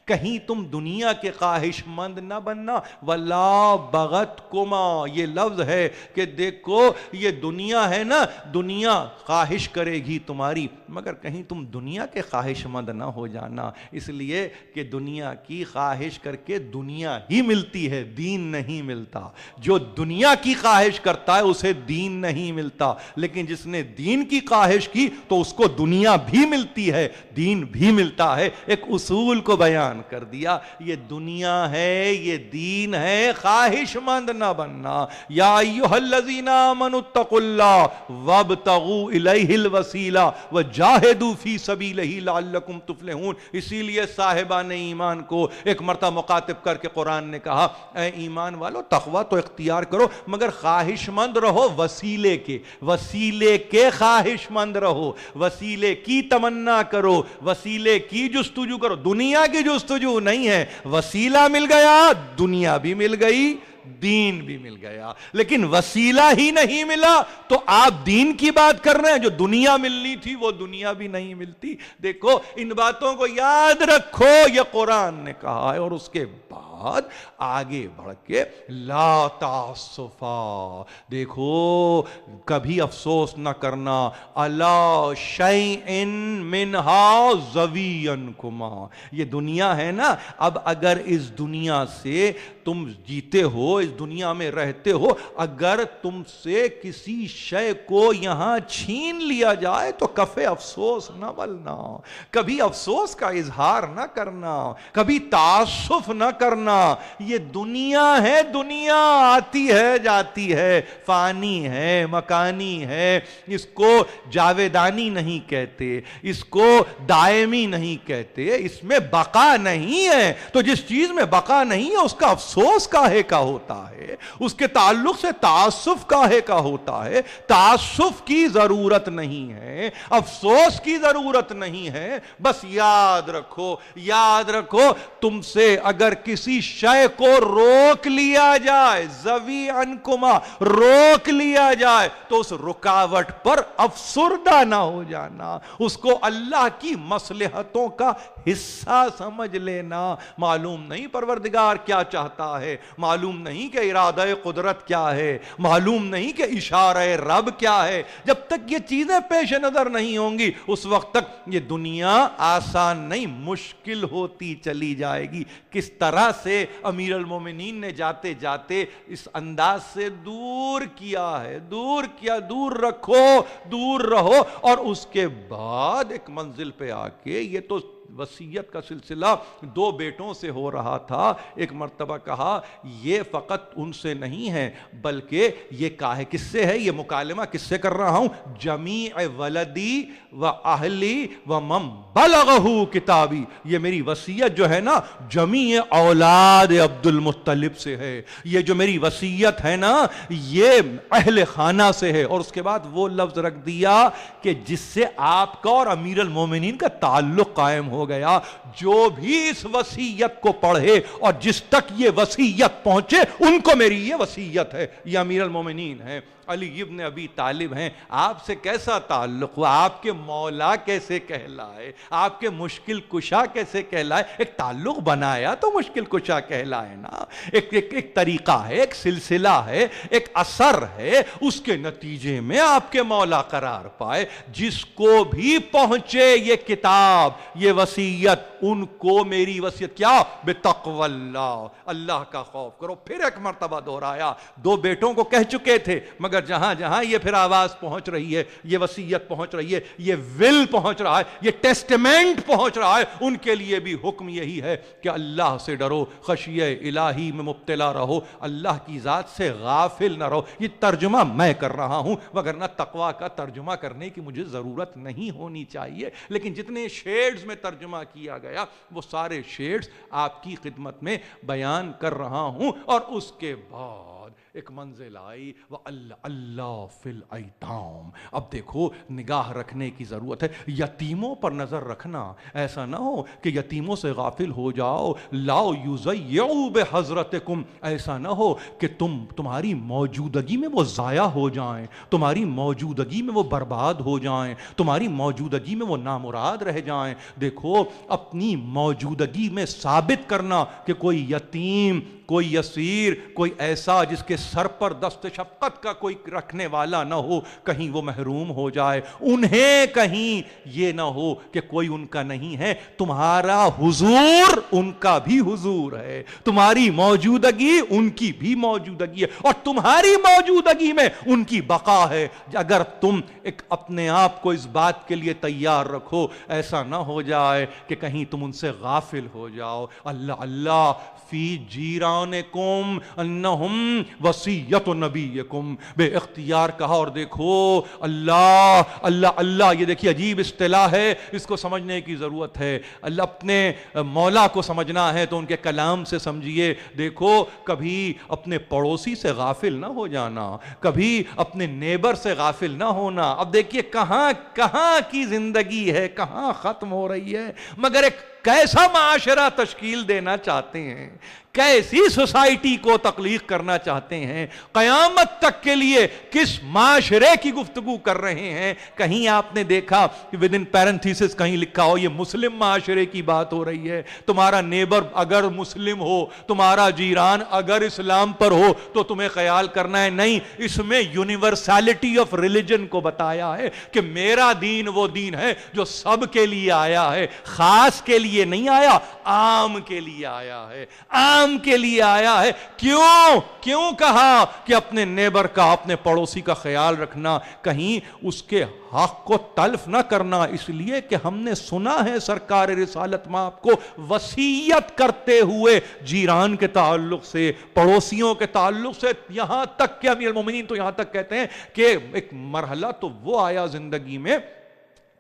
[SPEAKER 1] کہیں تم دنیا کے خواہش مند نہ بننا۔ وَلَا بَغَتْكُمَا، یہ لفظ ہے کہ دیکھو یہ دنیا ہے نا، دنیا خواہش کرے گی تمہاری، مگر کہیں تم دنیا کے خواہش مند نہ ہو جانا، اس لیے کہ دنیا کی خواہش کر کے دنیا ہی ملتی ہے، دین نہیں ملتا۔ جو دنیا کی خواہش کرتا ہے اسے دین نہیں ملتا، لیکن جس نے دین کی خواہش کی تو اس کو دنیا بھی ملتی ہے، دین بھی ملتا ہے۔ ایک اصول کو بیان کر دیا، یہ دنیا ہے، یہ دین ہے، خواہش مند نہ بننا۔ یا ایھا الذین آمنوا اتقوا اللہ وابتغوا الیہ الوسیلہ وجاہدوا فی سبیلہ لعلکم تفلحون۔ اسی لیے صاحبان ایمان کو ایک مرتبہ مخاطب کر کے قرآن نے کہا، اے ایمان والو تقوی تو اختیار کرو مگر خواہش مند رہو وسیلے کے، وسیلے کے خواہش مند رہو، وسیلے کی تمنا کرو، وسیلے کی جستجو کرو، دنیا کی جستجو نہیں ہے۔ وسیلہ مل گیا، دنیا بھی مل گئی، دین بھی مل گیا، لیکن وسیلہ ہی نہیں ملا تو آپ دین کی بات کر رہے ہیں، جو دنیا ملنی تھی وہ دنیا بھی نہیں ملتی۔ دیکھو ان باتوں کو یاد رکھو، یہ قرآن نے کہا ہے، اور اس کے بعد آگے بڑھ کے لا تعصفا، دیکھو کبھی افسوس نہ کرنا، الا شیئن منہا زوینکما، یہ دنیا ہے نا، اب اگر اس دنیا سے تم جیتے ہو، اس دنیا میں رہتے ہو، اگر تم سے کسی شے کو یہاں چھین لیا جائے تو کف افسوس نہ ملنا، کبھی افسوس کا اظہار نہ کرنا، کبھی تعصف نہ کرنا۔ یہ دنیا ہے، دنیا آتی ہے جاتی ہے، فانی ہے، مکانی ہے، اس کو جاویدانی نہیں کہتے، اس کو دائمی نہیں کہتے، اس میں بقا نہیں ہے۔ تو جس چیز میں بقا نہیں ہے اس کا افسوس کاہے کا ہوتا ہے، اس کے تعلق سے تعصف کاہے کا ہوتا ہے۔ تعصف کی ضرورت نہیں ہے، افسوس کی ضرورت نہیں ہے، بس یاد رکھو، یاد رکھو تم سے اگر کسی شے کو روک لیا جائے، زوی عنکما، روک لیا جائے تو اس رکاوٹ پر افسردہ نہ ہو جانا، اس کو اللہ کی مصلحتوں کا حصہ سمجھ لینا۔ معلوم نہیں پروردگار کیا چاہتا ہے، معلوم نہیں کہ ارادہ قدرت کیا ہے، معلوم نہیں کہ اشارہ رب کیا ہے، جب تک یہ چیزیں پیش نظر نہیں ہوں گی اس وقت تک یہ دنیا آسان نہیں، مشکل ہوتی چلی جائے گی۔ کس طرح سے امیر المومنین نے جاتے جاتے اس انداز سے دور کیا ہے، دور کیا، دور رکھو، دور رہو، اور اس کے بعد ایک منزل پہ آ کے، یہ تو وصیت کا سلسلہ دو بیٹوں سے ہو رہا تھا، ایک مرتبہ کہا یہ فقط ان سے نہیں ہے بلکہ یہ کاہے کس سے ہے، یہ مکالمہ کس سے کر رہا ہوں، جمیع ولدی و اہلی و من بلغہ کتابی، یہ میری وصیت جو ہے نا جمیع اولاد عبد المطلب سے ہے، یہ جو میری وصیت ہے نا یہ اہل خانہ سے ہے، اور اس کے بعد وہ لفظ رکھ دیا کہ جس سے آپ کا اور امیر المومنین کا تعلق قائم ہو گیا، جو بھی اس وصیت کو پڑھے اور جس تک یہ وصیت پہنچے ان کو میری یہ وصیت ہے۔ یہ امیر المومنین ہیں، علی ابن ابی طالب ہیں، آپ سے کیسا تعلق ہوا، آپ کے مولا کیسے کہلائے، آپ کے مشکل کشا کیسے کہلائے، ایک تعلق بنایا تو مشکل کشا کہلائے نا، ایک طریقہ ہے، ایک سلسلہ ہے، ایک اثر ہے، اس کے نتیجے میں آپ کے مولا قرار پائے۔ جس کو بھی پہنچے یہ کتاب، یہ وصیت، ان کو میری وصیت کیا، بتقوی اللہ، اللہ کا خوف کرو۔ پھر ایک مرتبہ دہرایا، دو بیٹوں کو کہہ چکے تھے مگر جہاں جہاں یہ پھر آواز پہنچ رہی ہے، یہ وصیت پہنچ رہی ہے، یہ ول پہنچ رہا ہے، یہ ٹیسٹمنٹ پہنچ رہا ہے، ان کے لیے بھی حکم یہی ہے کہ اللہ سے ڈرو، خشیہ الہی میں مبتلا رہو، اللہ کی ذات سے غافل نہ رہو۔ یہ ترجمہ میں کر رہا ہوں، وگرنہ تقوی کا ترجمہ کرنے کی مجھے ضرورت نہیں ہونی چاہیے، لیکن جتنے شیڈز میں ترجمہ کیا گیا وہ سارے شیڈز آپ کی خدمت میں بیان کر رہا ہوں۔ اور اس کے بعد ایک منزل آئی، وَأَلَّا اللہ فی الایتام. اب دیکھو نگاہ رکھنے کی ضرورت ہے، یتیموں پر نظر رکھنا. ایسا نہ ہو کہ یتیموں سے غافل ہو جاؤ. لا یضیعوا بحضرتکم، ایسا نہ ہو کہ تمہاری موجودگی میں وہ ضائع ہو جائیں، تمہاری موجودگی میں وہ برباد ہو جائیں، تمہاری موجودگی میں وہ نامراد رہ جائیں. دیکھو اپنی موجودگی میں ثابت کرنا کہ کوئی یتیم، کوئی یسیر، کوئی ایسا جس کے سر پر دست شفقت کا کوئی رکھنے والا نہ ہو، کہیں وہ محروم ہو جائے. انہیں کہیں یہ نہ ہو کہ کوئی ان کا نہیں ہے. تمہارا حضور ان کا بھی حضور ہے، تمہاری موجودگی ان کی بھی موجودگی ہے، اور تمہاری موجودگی میں ان کی بقا ہے. اگر تم ایک اپنے آپ کو اس بات کے لیے تیار رکھو، ایسا نہ ہو جائے کہ کہیں تم ان سے غافل ہو جاؤ. اللہ اللہ فی جیرانکم انہم وصیت نبیکم، بے اختیار کہا. اور دیکھو اللہ اللہ اللہ، یہ دیکھیے عجیب اصطلاح ہے، اس کو سمجھنے کی ضرورت ہے. اللہ اپنے مولا کو سمجھنا ہے تو ان کے کلام سے سمجھیے. دیکھو کبھی اپنے پڑوسی سے غافل نہ ہو جانا، کبھی اپنے نیبر سے غافل نہ ہونا. اب دیکھیے کہاں کہاں کی زندگی ہے، کہاں ختم ہو رہی ہے، مگر ایک کیسا معاشرہ تشکیل دینا چاہتے ہیں، کیسی سوسائٹی کو تخلیق کرنا چاہتے ہیں، قیامت تک کے لیے کس معاشرے کی گفتگو کر رہے ہیں. کہیں آپ نے دیکھا کہ ود ان پیرنتھیسس کہیں لکھا ہو یہ مسلم معاشرے کی بات ہو رہی ہے. تمہارا نیبر اگر مسلم ہو، تمہارا جیران اگر اسلام پر ہو تو تمہیں خیال کرنا ہے نہیں. اس میں یونیورسلٹی آف ریلیجن کو بتایا ہے کہ میرا دین وہ دین ہے جو سب کے لیے آیا ہے، خاص کے لیے نہیں آیا، عام کے لیے آیا ہے، عام کے لیے آیا ہے. کیوں کہا کہ اپنے نیبر کا، اپنے پڑوسی کا خیال رکھنا، کہیں اس کے حق کو تلف نہ کرنا. اس لیے کہ ہم نے سنا ہے سرکار رسالت مآب کو وصیت کرتے ہوئے جیران کے تعلق سے، پڑوسیوں کے تعلق سے، یہاں تک کہ امیر المومنین تو یہاں تک کہتے ہیں کہ ایک مرحلہ تو وہ آیا زندگی میں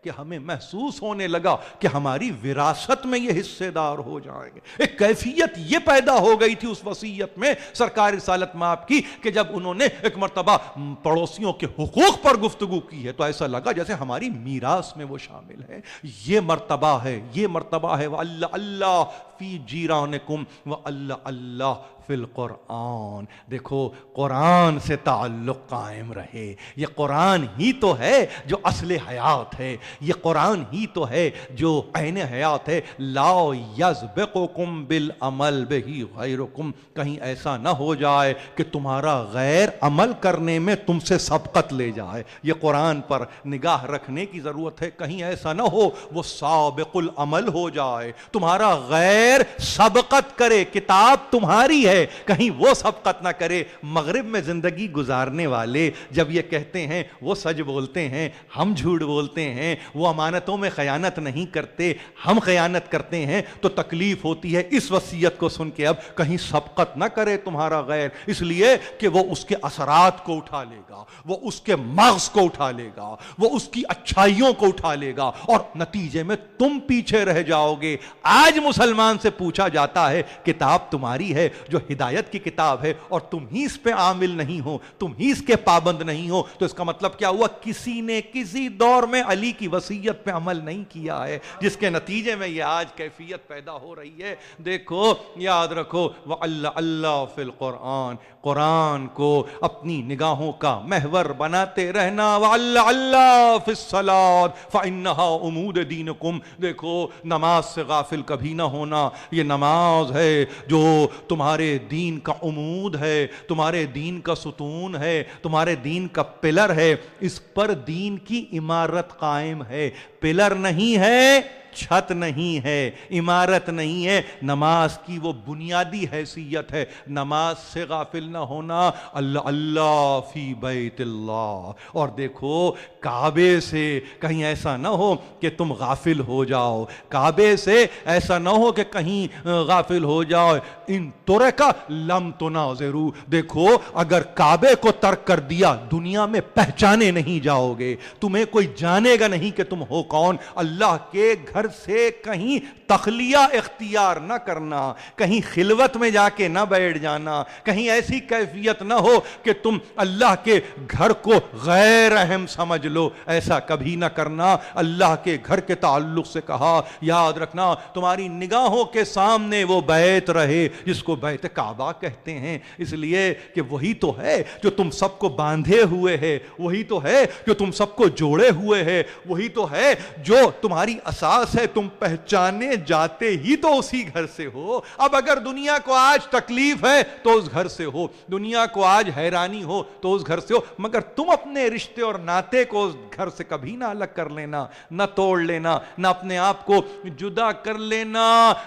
[SPEAKER 1] کہ ہمیں محسوس ہونے لگا کہ ہماری وراثت میں یہ حصے دار ہو جائیں گے. ایک کیفیت یہ پیدا ہو گئی تھی اس وصیت میں سرکار رسالت مآب کی کہ جب انہوں نے ایک مرتبہ پڑوسیوں کے حقوق پر گفتگو کی ہے تو ایسا لگا جیسے ہماری میراث میں وہ شامل ہے. یہ مرتبہ ہے، یہ مرتبہ ہے. وَأَلَّا اللَّهُ فِي جِيرَانِكُمْ وَأَلَّا اللَّهُ فی القرآن. دیکھو قرآن سے تعلق قائم رہے. یہ قرآن ہی تو ہے جو اصل حیات ہے، یہ قرآن ہی تو ہے جو عین حیات ہے. لا یسبقکم بالعمل بہ غیرکم، کہیں ایسا نہ ہو جائے کہ تمہارا غیر عمل کرنے میں تم سے سبقت لے جائے. یہ قرآن پر نگاہ رکھنے کی ضرورت ہے. کہیں ایسا نہ ہو وہ سابق العمل ہو جائے، تمہارا غیر سبقت کرے. کتاب تمہاری ہے، کہیں وہ سبقت نہ کرے. مغرب میں زندگی گزارنے والے جب یہ کہتے ہیں وہ سچ بولتے ہیں، ہم جھوٹ بولتے ہیں، وہ امانتوں میں خیانت نہیں کرتے، ہم خیانت کرتے ہیں، تو تکلیف ہوتی ہے اس وصیت کو سن کے اب کہیں سبقت نہ کرے تمہارا غیر، اس لیے کہ وہ اس کے اثرات کو اٹھا لے گا، وہ اس کے مغز کو اٹھا لے گا، وہ اس کی اچھائیوں کو اٹھا لے گا، اور نتیجے میں تم پیچھے رہ جاؤ گے. آج مسلمان سے پوچھا جاتا ہے کتاب تمہاری ہے جو ہدایت کی کتاب ہے اور تم ہی اس پہ عامل نہیں ہو، تم ہی اس کے پابند نہیں ہو، تو اس کا مطلب کیا ہوا؟ کسی نے کسی دور میں علی کی وصیت پہ عمل نہیں کیا ہے، جس کے نتیجے میں یہ آج کیفیت پیدا ہو رہی ہے. دیکھو یاد رکھو وَأَلَّا اللَّهُ فِي الْقُرْآنِ، قرآن کو اپنی نگاہوں کا محور بناتے رہنا. وَأَلَّا اللَّهُ فِي الصَّلَاةِ فَإِنَّهَا عُمُودُ دِينِكُمْ. دیکھو نماز سے غافل کبھی نہ ہونا. یہ نماز ہے جو تمہارے دین کا عمود ہے، تمہارے دین کا ستون ہے، تمہارے دین کا پلر ہے. اس پر دین کی عمارت قائم ہے. پلر نہیں ہے، چھت نہیں ہے، عمارت نہیں ہے. نماز کی وہ بنیادی حیثیت ہے. نماز سے غافل نہ ہونا. اللہ اللہ فی بیت اللہ. اور دیکھو کعبے سے کہیں ایسا نہ ہو کہ تم غافل ہو جاؤ، کعبے سے ایسا نہ ہو کہ کہیں غافل ہو جاؤ. ان ترکا لم تناظروا. دیکھو اگر کعبے کو ترک کر دیا دنیا میں پہچانے نہیں جاؤ گے، تمہیں کوئی جانے گا نہیں کہ تم ہو کون. اللہ کے گھر سے کہیں تخلیہ اختیار نہ کرنا، کہیں خلوت میں جا کے نہ بیٹھ جانا، کہیں ایسی کیفیت نہ ہو کہ تم اللہ کے گھر کو غیر اہم سمجھ لو، ایسا کبھی نہ کرنا۔ اللہ کے گھر کے تعلق سے کہا یاد رکھنا تمہاری نگاہوں کے سامنے وہ بیت رہے جس کو بیت کعبہ کہتے ہیں، اس لیے کہ وہی تو ہے جو تم سب کو باندھے ہوئے ہے، وہی تو ہے جو تم سب کو جوڑے ہوئے ہے، وہی تو ہے جو تمہاری اساس ہے، تم پہچانے جاتے ہی تو اسی گھر سے ہو۔ اب اگر دنیا کو آج تکلیف ہے تو اس گھر سے ہو، دنیا کو آج حیرانی ہو تو اس گھر سے ہو، مگر تم اپنے رشتے اور ناطے کو اس گھر سے کبھی نہ الگ کر لینا، نہ توڑ لینا، نہ اپنے آپ کو جدا کر لینا۔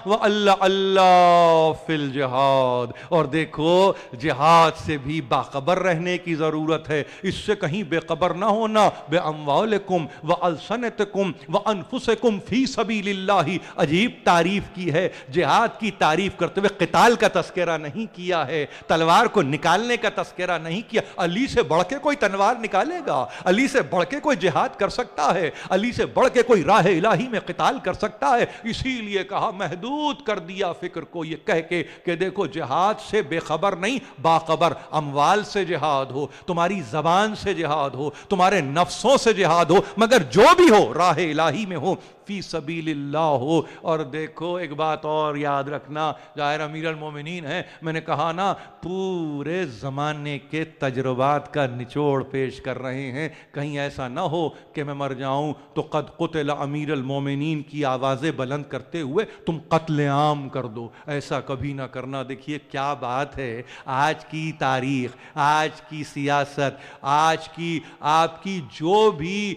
[SPEAKER 1] وَأَلَّا اللہ فی الجہاد، اور دیکھو جہاد سے بھی باخبر رہنے کی ضرورت ہے، اس سے کہیں بے خبر نہ ہونا۔ بِأَمْوَالِكُمْ وَأَلْسَنَتِكُمْ وَأَنفُسِكُمْ فِي سَبِيلِ اللَّهِ۔ عجیب تعریف کی ہے، جہاد کی تعریف کرتے ہوئے قتال کا تذکرہ نہیں کیا ہے، تلوار کو نکالنے کا تذکرہ نہیں کیا۔ علی سے بڑھ کے کوئی تلوار نکالے گا؟ علی سے بڑھ کے کوئی جہاد کر سکتا ہے؟ علی سے بڑھ کے کوئی راہ الہی میں قتال کر سکتا ہے؟ اسی لیے کہا محدود کر دیا فکر کو یہ کہہ کے کہ دیکھو جہاد سے بے خبر نہیں، باخبر اموال سے جہاد ہو، تمہاری زبان سے جہاد ہو، تمہارے نفسوں سے جہاد ہو، مگر جو بھی ہو راہ الہی میں ہو، فی سبیل اللہ ہو۔ اور دیکھو ایک بات اور یاد رکھنا، ظاہر امیر المومنین ہے، میں نے کہا نا پورے زمانے کے تجربات کا نچوڑ پیش کر رہے ہیں، کہیں ایسا نہ ہو کہ میں مر جاؤں تو قد قتل امیر المومنین کی آوازیں بلند کرتے ہوئے تم قتل عام کر دو، ایسا کبھی نہ کرنا۔ دیکھیے کیا بات ہے، آج کی تاریخ، آج کی سیاست، آج کی آپ کی جو بھی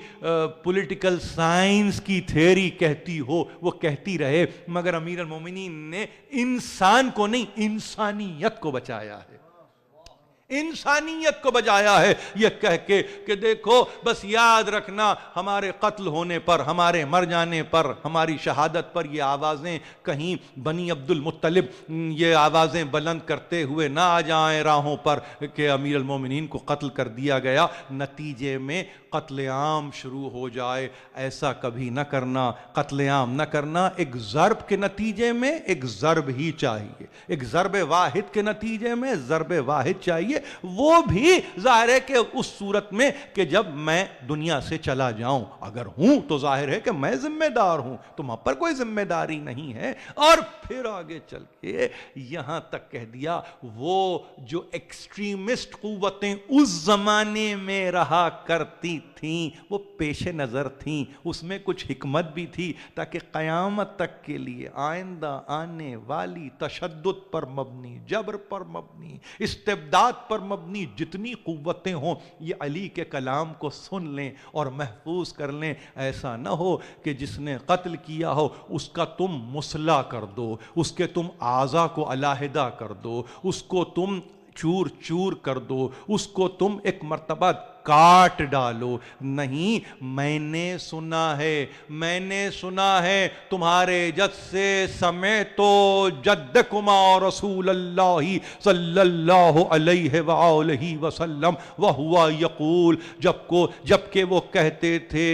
[SPEAKER 1] پولیٹیکل سائنس کی تھیوری کہتی ہو وہ کہتی رہے، مگر امیر المومنین نے انسان کو نہیں انسانیت کو بچایا ہے، انسانیت کو بچایا ہے، یہ کہہ کے کہ دیکھو بس یاد رکھنا ہمارے قتل ہونے پر، ہمارے مر جانے پر، ہماری شہادت پر یہ آوازیں کہیں بنی عبد المطلب یہ آوازیں بلند کرتے ہوئے نہ آ جائیں راہوں پر کہ امیر المومنین کو قتل کر دیا گیا، نتیجے میں قتل عام شروع ہو جائے، ایسا کبھی نہ کرنا، قتل عام نہ کرنا۔ ایک ضرب کے نتیجے میں ایک ضرب ہی چاہیے، ایک ضرب واحد کے نتیجے میں ضرب واحد چاہیے، وہ بھی ظاہر ہے کہ اس صورت میں کہ جب میں دنیا سے چلا جاؤں، اگر ہوں تو ظاہر ہے کہ میں ذمہ دار ہوں، تم پر کوئی ذمہ داری نہیں ہے۔ اور پھر آگے چل کے یہاں تک کہہ دیا وہ جو ایکسٹریمسٹ قوتیں اس زمانے میں رہا کرتی تھیں وہ پیش نظر تھیں، اس میں کچھ حکمت بھی تھی تاکہ قیامت تک کے لیے آئندہ آنے والی تشدد پر مبنی، جبر پر مبنی، استبداد پر مبنی جتنی قوتیں ہوں یہ علی کے کلام کو سن لیں اور محفوظ کر لیں۔ ایسا نہ ہو کہ جس نے قتل کیا ہو اس کا تم مسلح کر دو، اس کے تم اعضاء کو علیحدہ کر دو، اس کو تم چور چور کر دو، اس کو تم ایک مرتبہ کاٹ ڈالو۔ نہیں، میں نے سنا ہے تمہارے جد سے سمیتو جدکما رسول اللہ صلی اللہ علیہ وآلہ وسلم وہو یقول، جبکہ وہ کہتے تھے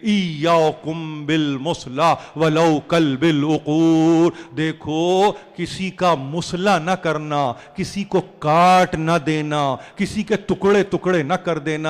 [SPEAKER 1] ایاکم بالمصلح ولو کلب العقور، دیکھو کسی کا مصلح نہ کرنا، کسی کو کاٹ نہ دینا، کسی کے ٹکڑے ٹکڑے نہ کر دینا،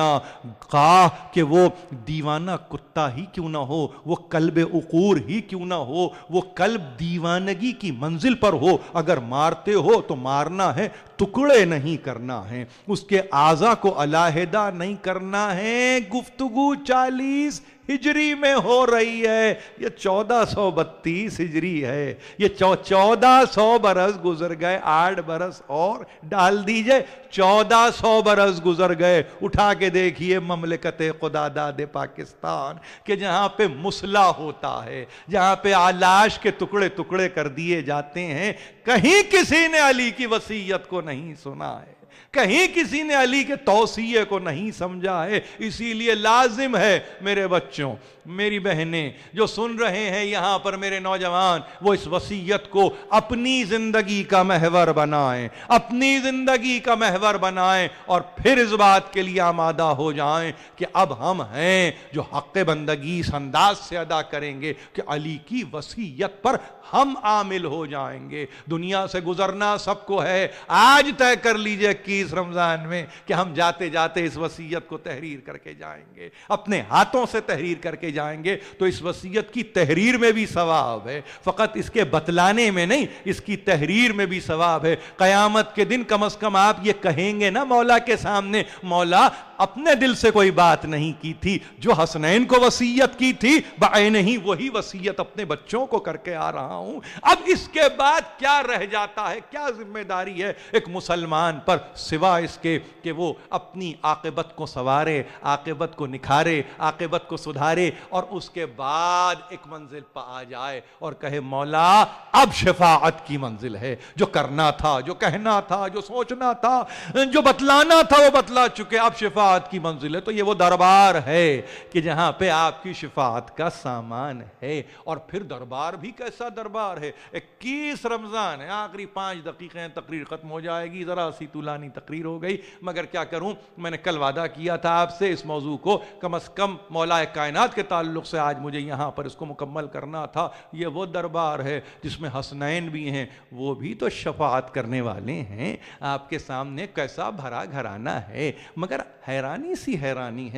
[SPEAKER 1] خواہ کہ وہ دیوانہ کتا ہی کیوں نہ ہو، وہ کلب عقور ہی کیوں نہ ہو، وہ کلب دیوانگی کی منزل پر ہو، اگر مارتے ہو تو مارنا ہے، ٹکڑے نہیں کرنا ہے، اس کے اعضاء کو علیحدہ نہیں کرنا ہے۔ گفتگو 40 ہجری میں ہو رہی ہے، یہ 1432 ہجری ہے، یہ 1400 برس گزر گئے، 8 برس اور ڈال دیجئے، 1400 برس گزر گئے۔ اٹھا کے دیکھیے مملکت خدا داد پاکستان کہ جہاں پہ مسلح ہوتا ہے، جہاں پہ لاش کے ٹکڑے ٹکڑے کر دیے جاتے ہیں، کہیں کسی نے علی کی وصیت کو نہیں سنا ہے۔ کہیں کسی نے علی کے توصیے کو نہیں سمجھا ہے. اسی لیے لازم ہے میرے بچوں، میری بہنیں جو سن رہے ہیں یہاں پر، میرے نوجوان، وہ اس وصیت کو اپنی زندگی کا محور بنائیں، اپنی زندگی کا محور بنائیں، اور پھر اس بات کے لیے آمادہ ہو جائیں کہ اب ہم ہیں جو حق بندگی اس انداز سے ادا کریں گے کہ علی کی وصیت پر ہم عامل ہو جائیں گے. دنیا سے گزرنا سب کو ہے. آج طے کر لیجئے 21 رمضان میں کہ ہم جاتے جاتے اس وصیت کو تحریر کر کے جائیں گے، اپنے ہاتھوں سے تحریر کر کے جائیں گے. تو اس وصیت کی تحریر میں بھی ثواب ہے، فقط اس کے بتلانے میں نہیں، اس کی تحریر میں بھی ثواب ہے. قیامت کے دن کم از کم آپ یہ کہیں گے نا مولا کے سامنے، مولا اپنے دل سے کوئی بات نہیں کی تھی، جو حسنین کو وصیت کی تھی بعین ہی وہی وصیت اپنے بچوں کو کر کے آ رہا ہوں. اب اس کے بعد کیا رہ جاتا ہے، کیا ذمہ داری ہے ایک مسلمان پر، سوا اس کے کہ وہ اپنی عاقبت کو سنوارے، عاقبت کو نکھارے، عاقبت کو سدھارے، اور اس کے بعد ایک منزل پہ آ جائے اور کہے مولا اب شفاعت کی منزل ہے. جو کرنا تھا، جو کہنا تھا، جو سوچنا تھا، جو بتلانا تھا وہ بتلا چکے، اب شفاعت کی منزل ہے. تو یہ وہ دربار ہے کہ جہاں پہ آپ کی شفاعت کا سامان ہے. اور پھر دربار بھی کیسا دربار ہے. 21 رمضان ہے، آخری 5 دقیقے تقریر ختم ہو جائے گی. ذرا سی طولانی تقریر ہو گئی، مگر کیا کروں، میں نے کل وعدہ کیا تھا آپ سے اس موضوع کو کم از کم مولا کائنات کے تعلق سے آج مجھے یہاں پر اس کو مکمل کرنا تھا. یہ وہ دربار ہے جس میں حسنین بھی ہیں، وہ بھی تو شفاعت کرنے والے ہیں. آپ کے سامنے کیسا بھرا گھرانہ ہے، مگر حیرانی سی حیرانی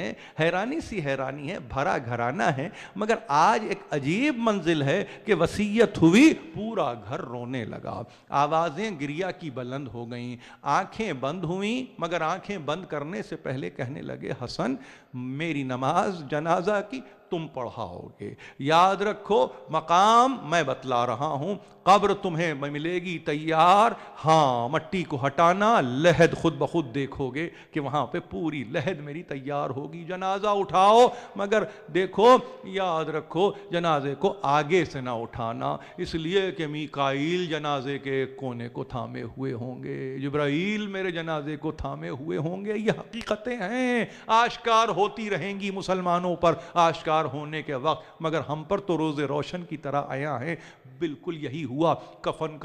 [SPEAKER 1] ہے، بھرا گھرانہ ہے، مگر آج ایک عجیب منزل ہے کہ وصیت ہوئی، پورا گھر رونے لگا، آوازیں گریہ کی بلند ہو گئیں، آنکھیں بند ہوئیں، مگر آنکھیں بند کرنے سے پہلے کہنے لگے حسن میری نماز جنازہ کی تم پڑھاؤ گے. یاد رکھو مقام میں بتلا رہا ہوں، قبر تمہیں ملے گی تیار، ہاں مٹی کو ہٹانا، لحد خود بخود دیکھو گے کہ وہاں پہ پوری لحد میری تیار ہوگی. جنازہ اٹھاؤ، مگر دیکھو یاد رکھو جنازے کو آگے سے نہ اٹھانا، اس لیے کہ میکائیل جنازے کے ایک کونے کو تھامے ہوئے ہوں گے، جبرائیل میرے جنازے کو تھامے ہوئے ہوں گے. یہ حقیقتیں ہیں، آشکار ہوتی رہیں گی مسلمانوں پر آشکار ہونے کے وقت، مگر ہم پر تو روز روشن کی طرح آیا ہے. بالکل یہی ہوا. کفن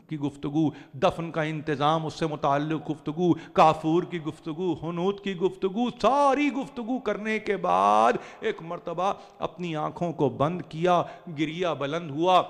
[SPEAKER 1] کی گفتگو، دفن کا انتظام، اس سے متعلق گفتگو، کافور کی گفتگو، حنوط کی گفتگو، ساری گفتگو کرنے کے بعد ایک مرتبہ اپنی آنکھوں کو بند کیا، گریہ بلند ہوا.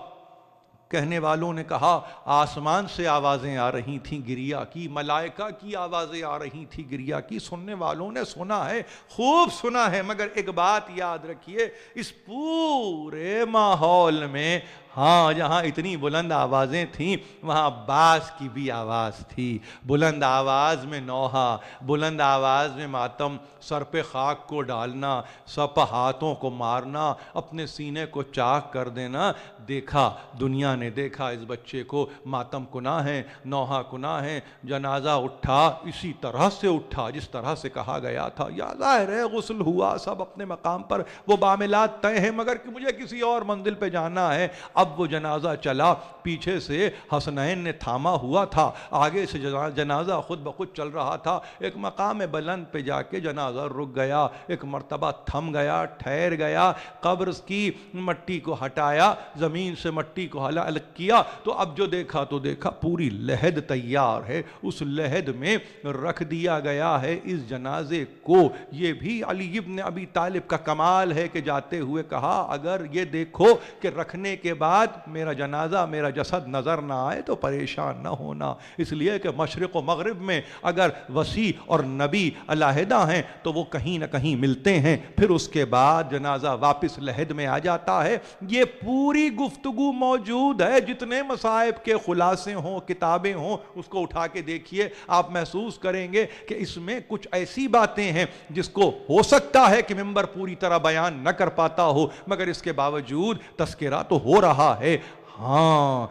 [SPEAKER 1] کہنے والوں نے کہا آسمان سے آوازیں آ رہی تھیں گریہ کی، ملائکہ کی آوازیں آ رہی تھیں گریہ کی. سننے والوں نے سنا ہے، خوب سنا ہے، مگر ایک بات یاد رکھیے، اس پورے ماحول میں ہاں جہاں اتنی بلند آوازیں تھیں وہاں عباس کی بھی آواز تھی. بلند آواز میں نوحہ، بلند آواز میں ماتم، سر پہ خاک کو ڈالنا، سب ہاتھوں کو مارنا، اپنے سینے کو چاک کر دینا. دیکھا، دنیا نے دیکھا اس بچے کو، ماتم گناہ ہے، نوحہ گناہ ہے. جنازہ اٹھا، اسی طرح سے اٹھا جس طرح سے کہا گیا تھا. یا ظاہر ہے غسل ہوا، سب اپنے مقام پر وہ معاملات طے ہیں، مگر کہ مجھے کسی اور منزل پہ جانا ہے. اب وہ جنازہ چلا، پیچھے سے حسنین نے تھاما ہوا تھا، آگے سے جنازہ خود بخود چل رہا تھا. ایک مقام بلند پہ جا کے جنازہ رک گیا، ایک مرتبہ تھم گیا، ٹھہر گیا. قبر کی مٹی کو ہٹایا، زمین سے مٹی کو الگ کیا، تو اب جو دیکھا تو دیکھا پوری لحد تیار ہے. اس لحد میں رکھ دیا گیا ہے اس جنازے کو. یہ بھی علی ابن ابی طالب کا کمال ہے کہ جاتے ہوئے کہا اگر یہ دیکھو کہ رکھنے کے بعد میرا جنازہ، میرا جسد نظر نہ آئے تو پریشان نہ ہونا، اس لیے کہ مشرق و مغرب میں اگر وسیع اور نبی علیحدہ ہیں تو وہ کہیں نہ کہیں ملتے ہیں. پھر اس کے بعد جنازہ واپس لحد میں آ جاتا ہے. یہ پوری گفتگو موجود ہے، جتنے مصائب کے خلاصے ہوں، کتابیں ہوں، اس کو اٹھا کے دیکھیے، آپ محسوس کریں گے کہ اس میں کچھ ایسی باتیں ہیں جس کو ہو سکتا ہے کہ ممبر پوری طرح بیان نہ کر پاتا ہو، مگر اس کے باوجود تذکرہ تو ہو رہا ہے. ہاں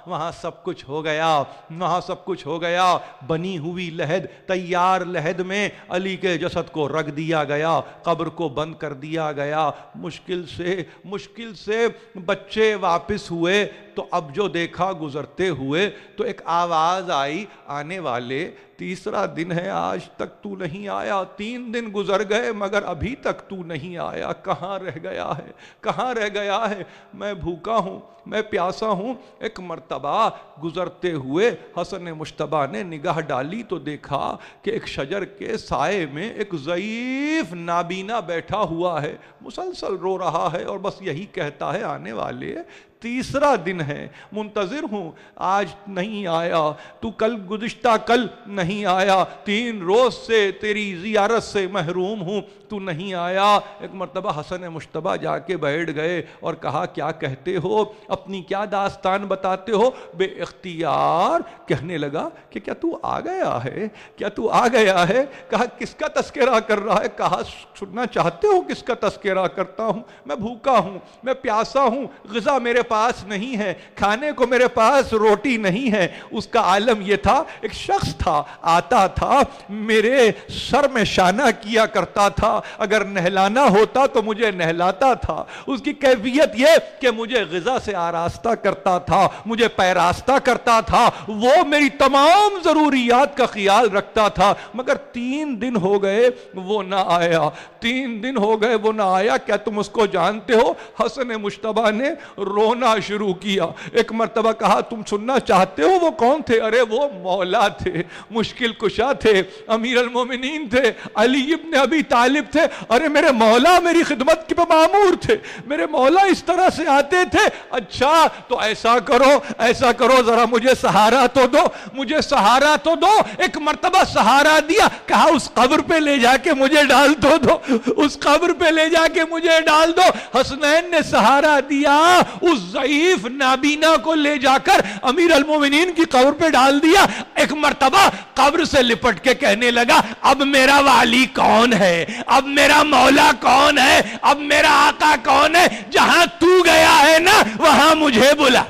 [SPEAKER 1] وہاں سب کچھ ہو گیا، وہاں سب کچھ ہو گیا. بنی ہوئی لحد، تیار لحد میں علی کے جسد کو رکھ دیا گیا، قبر کو بند کر دیا گیا. مشکل سے بچے واپس ہوئے تو اب جو دیکھا گزرتے ہوئے تو ایک آواز آئی آنے والے تیسرا دن ہے آج تک تو نہیں آیا, 3 دن گزر گئے مگر ابھی تک تو نہیں آیا, کہاں رہ گیا ہے, کہاں رہ گیا ہے, میں بھوکا ہوں, میں پیاسا ہوں. ایک مرتبہ گزرتے ہوئے حسن مجتبیٰ نے نگاہ ڈالی تو دیکھا کہ ایک شجر کے سائے میں ایک ضعیف نابینا بیٹھا ہوا ہے, مسلسل رو رہا ہے اور بس یہی کہتا ہے آنے والے تیسرا دن ہے, منتظر ہوں, آج نہیں آیا, تو کل گزشتہ کل نہیں آیا, 3 روز سے تیری زیارت سے محروم ہوں, تو نہیں آیا. ایک مرتبہ حسن مجتبیٰ جا کے بیٹھ گئے اور کہا کیا کہتے ہو, اپنی کیا داستان بتاتے ہو. بے اختیار کہنے لگا کہ کیا تو آ گیا ہے, کیا تو آ گیا ہے. کہا کس کا تذکرہ کر رہا ہے, کہا سننا چاہتے ہو کس کا تذکرہ کرتا ہوں, میں بھوکا ہوں, میں پیاسا ہوں, غذا میرے پاس نہیں ہے, کھانے کو میرے پاس روٹی نہیں ہے. اس کا عالم یہ تھا, ایک شخص تھا, آتا تھا, میرے سر میں شانہ کیا کرتا تھا, اگر نہلانا ہوتا تو مجھے نہلاتا تھا. اس کی کیفیت یہ کہ مجھے غذا سے آراستہ کرتا تھا, مجھے پیراستہ کرتا تھا, وہ میری تمام ضروریات کا خیال رکھتا تھا. مگر 3 دن ہو گئے وہ نہ آیا, 3 دن ہو گئے وہ نہ آیا. کیا تم اس کو جانتے ہو؟ حسن مجتبیٰ نے رونا شروع کیا. ایک مرتبہ کہا تم سننا چاہتے ہو وہ کون تھے؟ ارے وہ مولا تھے, مشکل کشا تھے, امیر المومنین تھے, علی ابن ابی طالب تھے. ارے میرے مولا میری خدمت کے مامور تھے, میرے مولا اس طرح سے آتے تھے. اچھا تو ایسا کرو ذرا مجھے سہارا تو دو, مجھے سہارا تو دو. ایک مرتبہ سہارا دیا, کہا اس قبر پہ لے جا کے مجھے ڈال دو, اس قبر پہ لے جا کے مجھے ڈال دو. حسنین نے سہارا دیا, اس ضعیف نابینا کو لے جا کر امیر المومنین کی قبر پہ ڈال دیا. ایک مرتبہ قبر سے لپٹ کے کہنے لگا اب میرا والی کون ہے, اب میرا مولا کون ہے, اب میرا آقا کون ہے؟ جہاں تو گیا ہے نا وہاں مجھے بلا.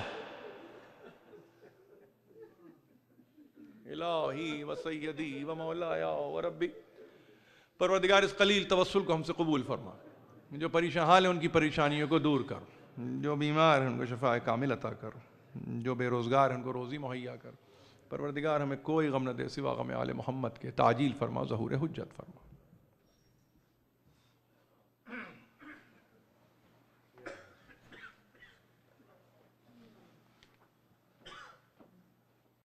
[SPEAKER 1] الہی و سیدی و مولایا و ربی. پروردگار اس قلیل توسل کو ہم سے قبول فرما. جو پریشان حال ہیں ان کی پریشانیوں کو دور کر, جو بیمار ہیں ان کو شفاء کامل عطا کر, جو بے روزگار ہیں ان کو روزی مہیا کر. پروردگار ہمیں کوئی غم نہ دے سوا غم آل محمد کے, تعجیل فرما, ظہور حجت فرما.